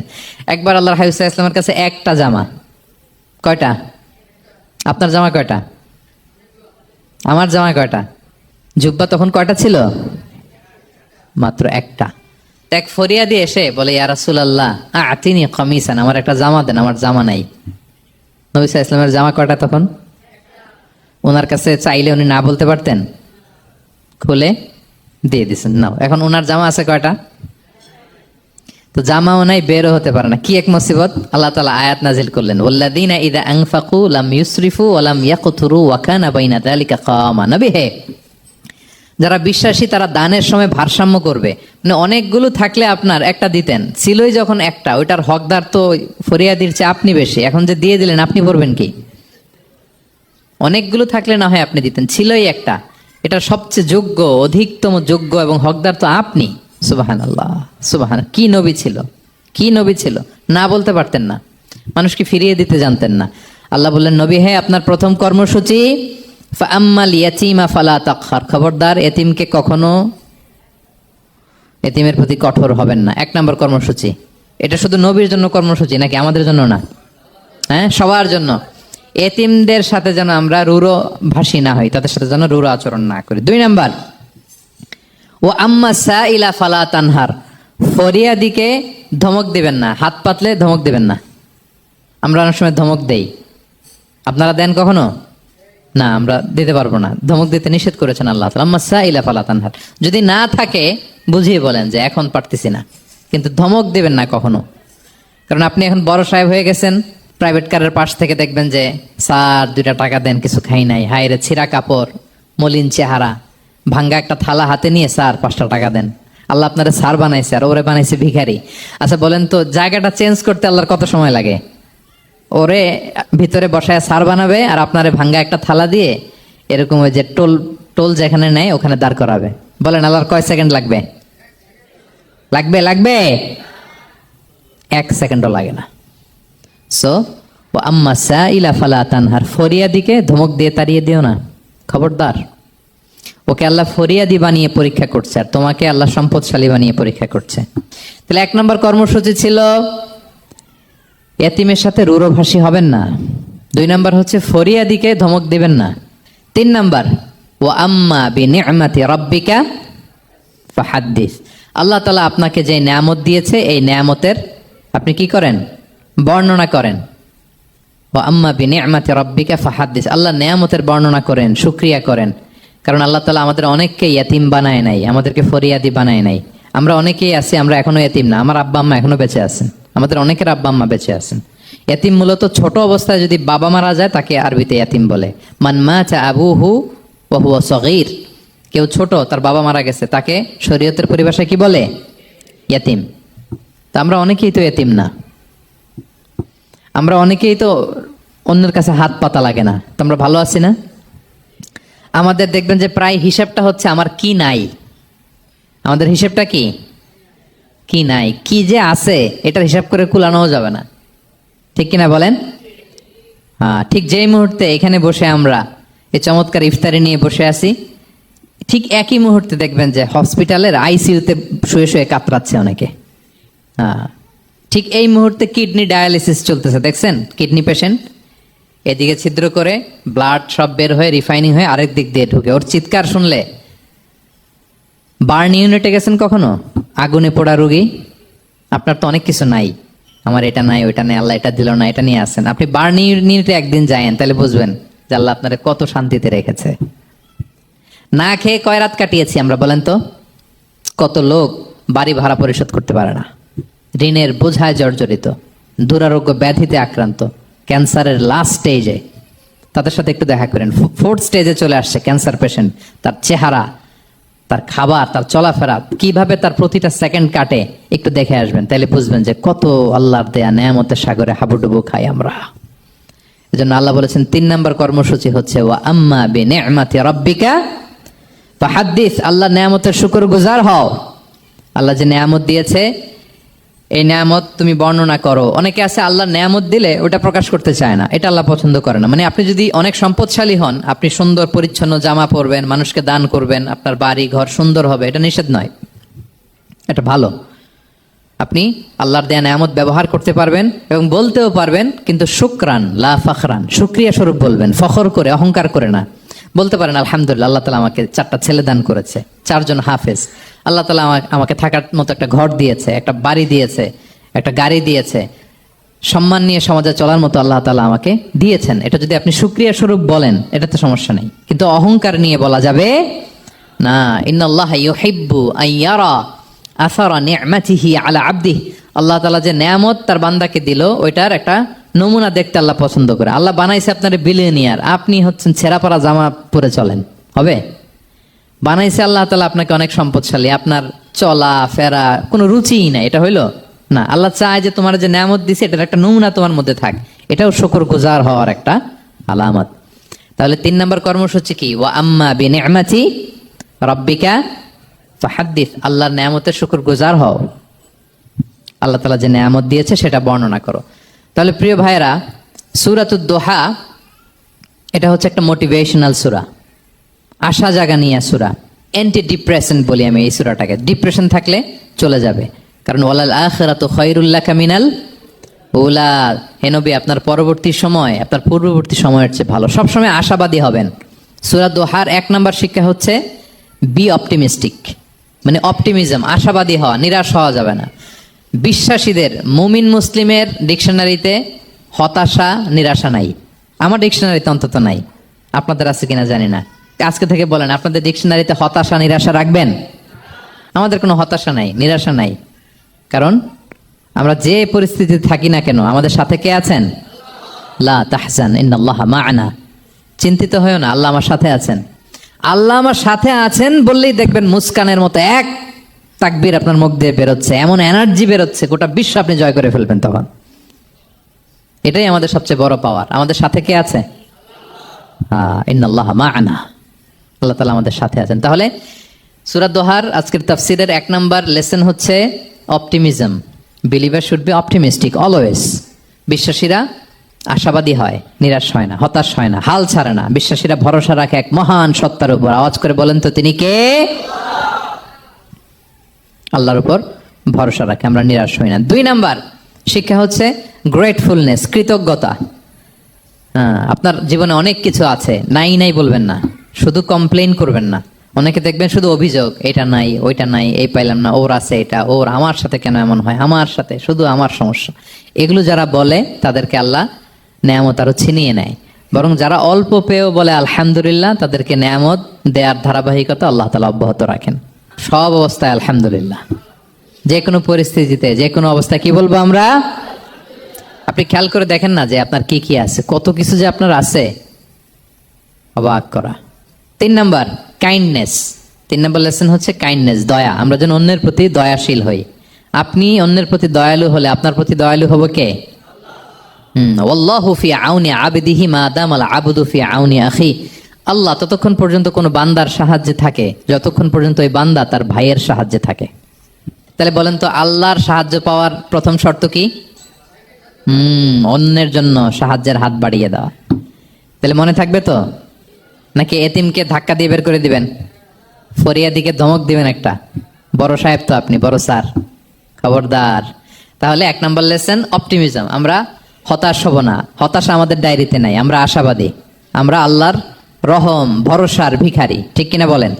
একবার আল্লাহর হাবিব সাল্লাল্লাহু আলাইহি ওয়াসাল্লামের কাছে একটা জামা, কয়টা? আপনার জামা কয়টা? আমার জামা কয়টা? জুব্বা তখন কয়টা ছিল? মাত্র একটা। এক ফরিয়াদি এসে বলে, ইয়া রাসূলুল্লাহ আতিনি কামিসান, আমার একটা জামা দেন, আমার জামা নাই। নবী সাল্লাল্লাহু আলাইহি ওয়াসাল্লামের জামা কয়টা তখন? ওনার কাছে চাইলে উনি না বলতে পারতেন, খুলে দিয়ে দিছেন, নাও। এখন ওনার জামা আছে কয়টা? তো জামাও নাই, বেরও হতে পারে না। কি এক মুসিবত! আল্লাহ তাআলা আয়াত নাজিল করলেন, ওয়াল্লাযীনা ইযা আনফাকু লাম ইউসরিফু ওয়া লাম ইয়াকতুরু ওয়া কানা বাইনা যালিকা কাওয়ামা। নবী হে, যারা বিশ্বাসী তারা দানের সময় ভারসাম্য করবে। মানে অনেকগুলো থাকলে আপনার একটা দিতেন, ছিলই যখন একটা, ওইটার হকদার তো ফরিয়াদির চেয়ে আপনি বেশি। এখন যে দিয়ে দিলেন, আপনি করবেন কি? অনেকগুলো থাকলে না হয় আপনি দিতেন, ছিলই একটা, এটা সবচেয়ে যোগ্য, অধিকতম যোগ্য এবং হকদার তো আপনি। সুবহানাল্লাহ, সুবহান। কি নবী ছিল, কি নবী ছিল! না বলতে পারতেন না, মানুষকে ফিরিয়ে দিতে জানতেন না। আল্লাহ বললেন, নবী হে, আপনার প্রথম কর্মসূচি ফাআম্মাল ইয়াতীমা ফালা তাকহার, খবরদার এতিমকে কখনো, এতিমের প্রতি কঠোর হবেন না। এক নম্বর কর্মসূচি। এটা শুধু নবীর জন্য কর্মসূচি নাকি আমাদের জন্য না? হ্যাঁ, সবার জন্য। এতিমদের সাথে যেন আমরা রূঢ় ভাষী না হই, তাদের সাথে যেন রূঢ় আচরণ না করি। 2 নাম্বার, ও আম্মা সাইলা ফালা তানহার, ফরিয়াদিকে ধমক দিবেন না, হাত পাতলে ধমক দিবেন না। আমরা অনেক সময় ধমক দেই, আপনারা দেন কখনো? না, আমরা দিতে পারবো না, ধমক দিতে নিষেধ করেছেন আল্লাহ তাআলা। আম্মা সাইলা ফালা তানহার, যদি না থাকে বুঝিয়ে বলেন যে এখন পারতেছি না, কিন্তু ধমক দিবেন না কখনো। কারণ আপনি এখন বড় সাহেব হয়ে গেছেন, প্রাইভেট কারের পাশ থেকে দেখবেন যে, স্যার 2টা টাকা দেন, কিছু খাই নাই। হায় রে, ছিঁড়া কাপড়, মলিন চেহারা, ভাঙ্গা একটা থালা হাতে নিয়ে, স্যার 5টা টাকা দেন। আল্লাহ আপনারা স্যার বানাইছে আর ওরে বানাইছে ভিখারি। আচ্ছা বলেন তো, জায়গাটা চেঞ্জ করতে আল্লাহর কত সময় লাগে? ওরে ভিতরে বসায় স্যার বানাবে আর আপনারে ভাঙ্গা একটা থালা দিয়ে এরকম ওই যে টোল টোল যেখানে নেয় ওখানে দাঁড় করাবে। বলেন আল্লাহর কয় সেকেন্ড লাগবে? লাগবে? লাগবে? 1 সেকেন্ডও লাগে না। সো ও আম্মা সাইলা ফালা তানহার, ফরিয়াদিকে ধমক দিয়ে তাড়িয়ে দিও না, খবরদার। ওকে আল্লাহ ফরিয়াদি বানিয়ে পরীক্ষা করছে, আর তোমাকে আল্লাহ সম্পদশালী বানিয়ে পরীক্ষা করছে। তাহলে 1 নম্বর কর্মসূচি ছিল এতিমের সাথে রূঢ়ভাষী হবেন না। 2 নাম্বার হচ্ছে ফরিয়াদিকে ধমক দিবেন না। 3 নাম্বার, ও আম্মা বিনিআমাতি রাব্বিকা ফাহাদ্দিস, আল্লাহ তাআলা আপনাকে যে নেয়ামত দিয়েছে এই নেয়ামতের আপনি কি করেন? বর্ণনা করেন। ও আম্মা বিনিআমাতি রাব্বিকা ফাহাদ্দিস, আল্লাহ নেয়ামতের বর্ণনা করেন, শুকরিয়া করেন। কারণ আল্লাহ তাআলা আমাদের অনেককে ইতিম বানায় নাই, আমাদেরকে ফরিয়াদি বানায় নাই। আমরা অনেকেই আছি, আমরা এখনো ইতিম না, আমার আব্বা আম্মা এখনো বেঁচে আছেন, আমাদের অনেকের আব্বা আম্মা বেঁচে আছেন। ইতিম মূলত ছোট অবস্থায় যদি বাবা মারা যায় তাকে আরবিতে ইতিম বলে। মান মাতা আবুহু ওয়া হুয়া সগীর, কেউ ছোট, তার বাবা মারা গেছে, তাকে শরীয়তের পরিভাষায় কি বলে? ইতিম। তা আমরা অনেকেই তো ইতিম না, আমরা অনেকেই তো অন্যের কাছে হাত পাতা লাগে না। তো আমরা ভালো আছি না? আমাদের দেখবেন যে প্রায় হিসাবটা হচ্ছে আমার কি নাই। আমাদের হিসাবটা কি? কি নাই। কি যে আছে এটার হিসাব করে কুলানোও যাবে না, ঠিক কিনা বলেন? হ্যাঁ, ঠিক যেই মুহূর্তে এখানে বসে আমরা এই চমৎকার ইফতারি নিয়ে বসে আছি, ঠিক একই মুহূর্তে দেখবেন যে হসপিটালের আইসিইউতে শুয়ে শুয়ে কাতরাচ্ছে অনেকে। হ্যাঁ, ঠিক এই মুহূর্তে কিডনি ডায়ালিসিস চলতেছে, দেখছেন? কিডনি পেশেন্ট এদিকে ছিদ্র করে ব্লাড সব বের হয়ে রিফাইনিং হয়ে আরেক দিক দিয়ে ঢুকে, ওর চিৎকার শুনলে। বার্ন ইউনিটে গেছেন কখনো? আগুনে পোড়া রোগী, আপনার তো অনেক কিছু নাই, আমার এটা নাই, ওইটা নেই, আল্লাহ এটা দিল না, এটা নিয়ে আসেন। আপনি বার্ন ইউনিটে একদিন যায়েন, তাহলে বুঝবেন যে আল্লাহ আপনারে কত শান্তিতে রেখেছে। না খেয়ে কয় রাত কাটিয়েছি আমরা, বলেন তো? কত লোক বাড়ি ভাড়া পরিশোধ করতে পারে না, ঋণের বোঝায় জর্জরিত, দুরারোগ্য ব্যাধিতে আক্রান্ত, ক্যান্সারের লাস্ট স্টেজে। তাদের সাথে একটু দেখা করেন, 4th স্টেজে চলে আসছে ক্যান্সার পেশেন্ট। তার চেহারা, তার খাবার, তার চলাফেরা, কিভাবে তার প্রতিটা সেকেন্ড কাটে, একটু দেখে আসবেন, তাহলে বুঝবেন যে কত আল্লাহর দেয়া নেয়ামতের সাগরে হাবুডুবু খাই আমরা। এজন্য আল্লাহ বলেছেন 3 নম্বর কর্মসূচি হচ্ছে ওয়া আম্মা বিনিআমাতি রাব্বিকা ফাহাদ্দিস, আল্লাহ নেয়ামতের শুকরগুজার হও। আল্লাহ যে নেয়ামত দিয়েছে এই নেয়ামত তুমি বর্ণনা করো। অনেকে আছে আল্লাহ নেয়ামত দিলে ওটা প্রকাশ করতে চায় না, এটা আল্লাহ পছন্দ করে না। মানে আপনি যদি অনেক সম্পদশালী হন, আপনি সুন্দর পরিচ্ছন্ন জামা পরবেন, মানুষকে দান করবেন, আপনার বাড়ি ঘর সুন্দর হবে, এটা নিষেধ নয়, এটা ভালো। আপনি আল্লাহর দেয়া নেয়ামত ব্যবহার করতে পারবেন এবং বলতেও পারবেন, কিন্তু শুকরান লা ফখরান, শুকরিয়া স্বরূপ বলবেন, ফখর করে, অহংকার করে না। বলতে পারেন আলহামদুলিল্লাহ, আল্লাহ তালা আমাকে 4টা ছেলে দান করেছে, 4 জন হাফেজ, আল্লাহ তালা আমাকে থাকার মতো একটা ঘর দিয়েছে, একটা বাড়ি দিয়েছে, একটা গাড়ি দিয়েছে, সম্মান নিয়ে সমাজে চলার মতো আল্লাহ তালা আমাকে দিয়েছেন। এটা যদি আপনি শুকরিয়া স্বরূপ বলেন, এটা তো সমস্যা নেই, কিন্তু অহংকার নিয়ে বলা যাবে না। ইন্নাল্লাহ ইউহিব্বু আইয়ারা আসারা নি'মাতিহি আলা আবদিহি, আল্লাহ তাআলা যে নেয়ামত তার বান্দাকে দিল, ওইটার একটা নমুনা দেখতে আল্লাহ পছন্দ করে। আল্লাহ বানাইছে আপনার বিলিয়নিয়ার, আপনি হচ্ছেন ছেঁড়াপাড়া জামা পরে চলেন, হবে? বানাইছে আল্লাহ তাআলা আপনাকে অনেক সম্পদশালী, আপনার চলা ফেরা কোনো রুচিই নাই, এটা হইলো না। আল্লাহ চায় যে তোমার যে নেয়ামত দিছে এটার একটা নমুনা তোমার মধ্যে থাক, এটাও শুকরগুজার হওয়ার একটা আলামত। তাহলে 3 নম্বর কর্মসূচি কি? ওয়া আম্মা বিনি'মাতি রাব্বিকা ফাহাদ্দিস, আল্লাহর নেয়ামতের শুকরগুজার হও, আল্লাহ তাআলা যে নেয়ামত দিয়েছে সেটা বর্ণনা করো। তাহলে প্রিয় ভাইয়েরা, সূরাতুদ দোহা এটা হচ্ছে একটা মোটিভেশনাল সূরা, আশা জাগানিয়া সূরা, অ্যান্টি ডিপ্রেশন বলি আমি এই সূরাটাকে। ডিপ্রেশন থাকলে চলে যাবে, কারণ ওয়ালাল আখিরাতু খায়রুল লাকা মিনাল উলা, হে নবী আপনার পরবর্তী সময় আপনার পূর্ববর্তী সময়ের চেয়ে ভালো। সবসময় আশাবাদী হবেন। সূরা দোহার 1 নম্বর শিক্ষা হচ্ছে বি অপটিমিস্টিক, মানে অপটিমিজম, আশাবাদী হওয়া, নিরাশ হওয়া যাবে না। বিশ্বাসীদের, মুমিন মুসলিমের ডিকশনারিতে হতাশা নিরাশা নাই, আমার ডিকশনারিতে অন্তত নাই, আপনাদের আছে কিনা জানি না। আজকে থেকে বলেন আপনাদের ডিকশনারিতে হতাশা নিরাশা রাখবেন? আমাদের কোনো হতাশা নাই, নিরাশা নাই, কারণ আমরা যে পরিস্থিতিতে থাকি না কেন আমাদের সাথে কে আছেন? লা তাহজান ইন্নাল্লাহা মা'ানা, চিন্তিত হয়ো না, আল্লাহ আমার সাথে আছেন। আল্লাহ আমার সাথে আছেন বললেই দেখবেন মুস্কানের মতো এক তাকবীর আপনার মুখ দিয়ে বেরোচ্ছে, এমন এনার্জি বেরোচ্ছে, গোটা বিশ্ব আপনি জয় করে ফেলবেন তখন। এটাই আমাদের সবচেয়ে বড় পাওয়ার। আমাদের সাথে কে আছে? ইন্নাল্লাহা মা'ানা, আল্লাহ তাআলা আমাদের সাথে আছেন। তাহলে সূরা দোহার আজকের তাফসীরের 1 নম্বর লেসন হচ্ছে optimism. Believer should be optimistic always. বিশ্বাসীরা আশাবাদী হয়, নিরাশ হয় না, হতাশ হয় না, হাল ছাড়ে না। বিশ্বাসীরা ভরসা রাখে এক মহান সত্তার উপর। আওয়াজ করে বলেন তো তিনি কে? আল্লাহর উপর ভরসা রাখে, আমরা নিরাশ হই না। 2 নাম্বার শিক্ষা হচ্ছে গ্রেটফুলনেস, কৃতজ্ঞতা। আপনার জীবনে অনেক কিছু আছে, নাই নাই বলবেন না, শুধু কমপ্লেইন করবেন না। অনেকে দেখবেন শুধু অভিযোগ, এটা নাই ওইটা নাই, এই পাইলাম না, ওর আছে এটা, ওর, আমার সাথে কেন এমন হয়, আমার সাথে শুধু আমার সমস্যা। এগুলো যারা বলে তাদেরকে আল্লাহ নেয়ামত আরো ছিনিয়ে নেয়। বরং যারা অল্প পেয়েও বলে আলহামদুলিল্লাহ, তাদেরকে নেয়ামত দেয়ার ধারাবাহিকতা আল্লাহ তাআলা অব্যাহত রাখেন। সব অবস্থায় আলহামদুলিল্লাহ, যে কোনো পরিস্থিতিতে, যে কোনো অবস্থায় কি বলবো আমরা? আপনি খেয়াল করে দেখেন না যে আপনার কি কি আছে, কত কিছু যে আপনার আছে, অবাক করা। 3 নাম্বার কাইন্ডনেস। 3 নাম্বার লেসন হচ্ছে কাইন্ডনেস, দয়া। আমরা যেন অন্যের প্রতি দয়াশীল হই। আপনি অন্যের প্রতি দয়ালু হলে আপনার প্রতি দয়ালু হবো কে? ওয়াল্লাহু ফি আউনি আবদিহি মা দামাল আবদু ফি আউনি আখি। আল্লাহ ততক্ষণ পর্যন্ত কোনো বান্দার সাহায্যে থাকে যতক্ষণ পর্যন্ত ওই বান্দা তার ভাইয়ের সাহায্যে থাকে। তাহলে বলেন তো, আল্লাহর সাহায্য পাওয়ার প্রথম শর্ত কি? অন্যের জন্য সাহায্যের হাত বাড়িয়ে দেওয়া। তাহলে মনে থাকবে তো? নাকি এতিমকে ধাক্কা দিয়ে বের করে দিবেন? ফরিয়াদিকে ধমক দিবেন একটা? বড় সাহেব তো আপনি, বড় স্যার, খবরদার। তাহলে 1 নম্বর লেসন অপটিমিজম। আমরা হতাশ হব না, হতাশা আমাদের ডায়েরিতে নাই, আমরা আশাবাদী, আমরা আল্লাহর রহম ভরসার ভিখারি, ঠিক কিনা বলেন?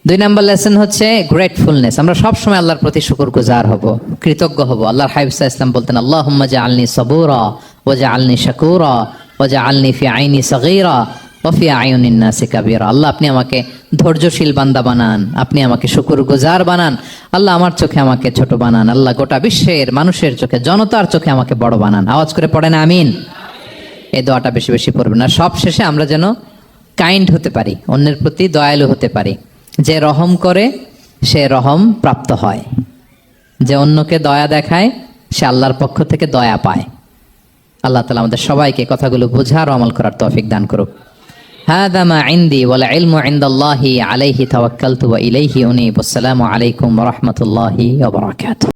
2 নম্বর লেসন হচ্ছে গ্রেটফুলনেস। আমরা সবসময় আল্লাহর প্রতি শুকরগুজার হব, কৃতজ্ঞ হব। আল্লাহর হাবিব সাল্লাল্লাহু আলাইহি ওয়াসাল্লাম বলতেন, আল্লাহুম্মা জাআলনি সাবুরা ওয়া জাআলনি শাকুরা ওয়া জাআলনি ফি আইনি সাগীরা ওয়া ফি আয়ুনিন নাসি কাবীরা। আল্লাহ আপনি আমাকে ধৈর্যশীল বান্দা বানান, আপনি আমাকে শুকরগুজার বানান। আল্লাহ আমার চোখে আমাকে ছোট বানান, আল্লাহ গোটা বিশ্বের মানুষের চোখে, জনতার চোখে আমাকে বড় বানান। আওয়াজ করে পড়েন আমিন। এই দোয়াটা বেশি বেশি পড়বেন। আর সব শেষে আমরা যেন কাইন্ড হতে পারি, অন্যের প্রতি দয়ালু হতে পারি। যে রহম করে সে রহম প্রাপ্ত হয়, যে অন্যকে দয়া দেখায় সে আল্লাহর পক্ষ থেকে দয়া পায়। আল্লাহ তাআলা আমাদের সবাইকে কথাগুলো বোঝার ও আমল করার তৌফিক দান করুক। হাযা মা ইনদি ওয়াল ইলমু ইনদাল্লাহি আলাইহি তাওয়াক্কালতু ওয়া ইলাইহি উনীব। আসসালামু আলাইকুম ওয়া রাহমাতুল্লাহি ওয়া বারাকাতুহু।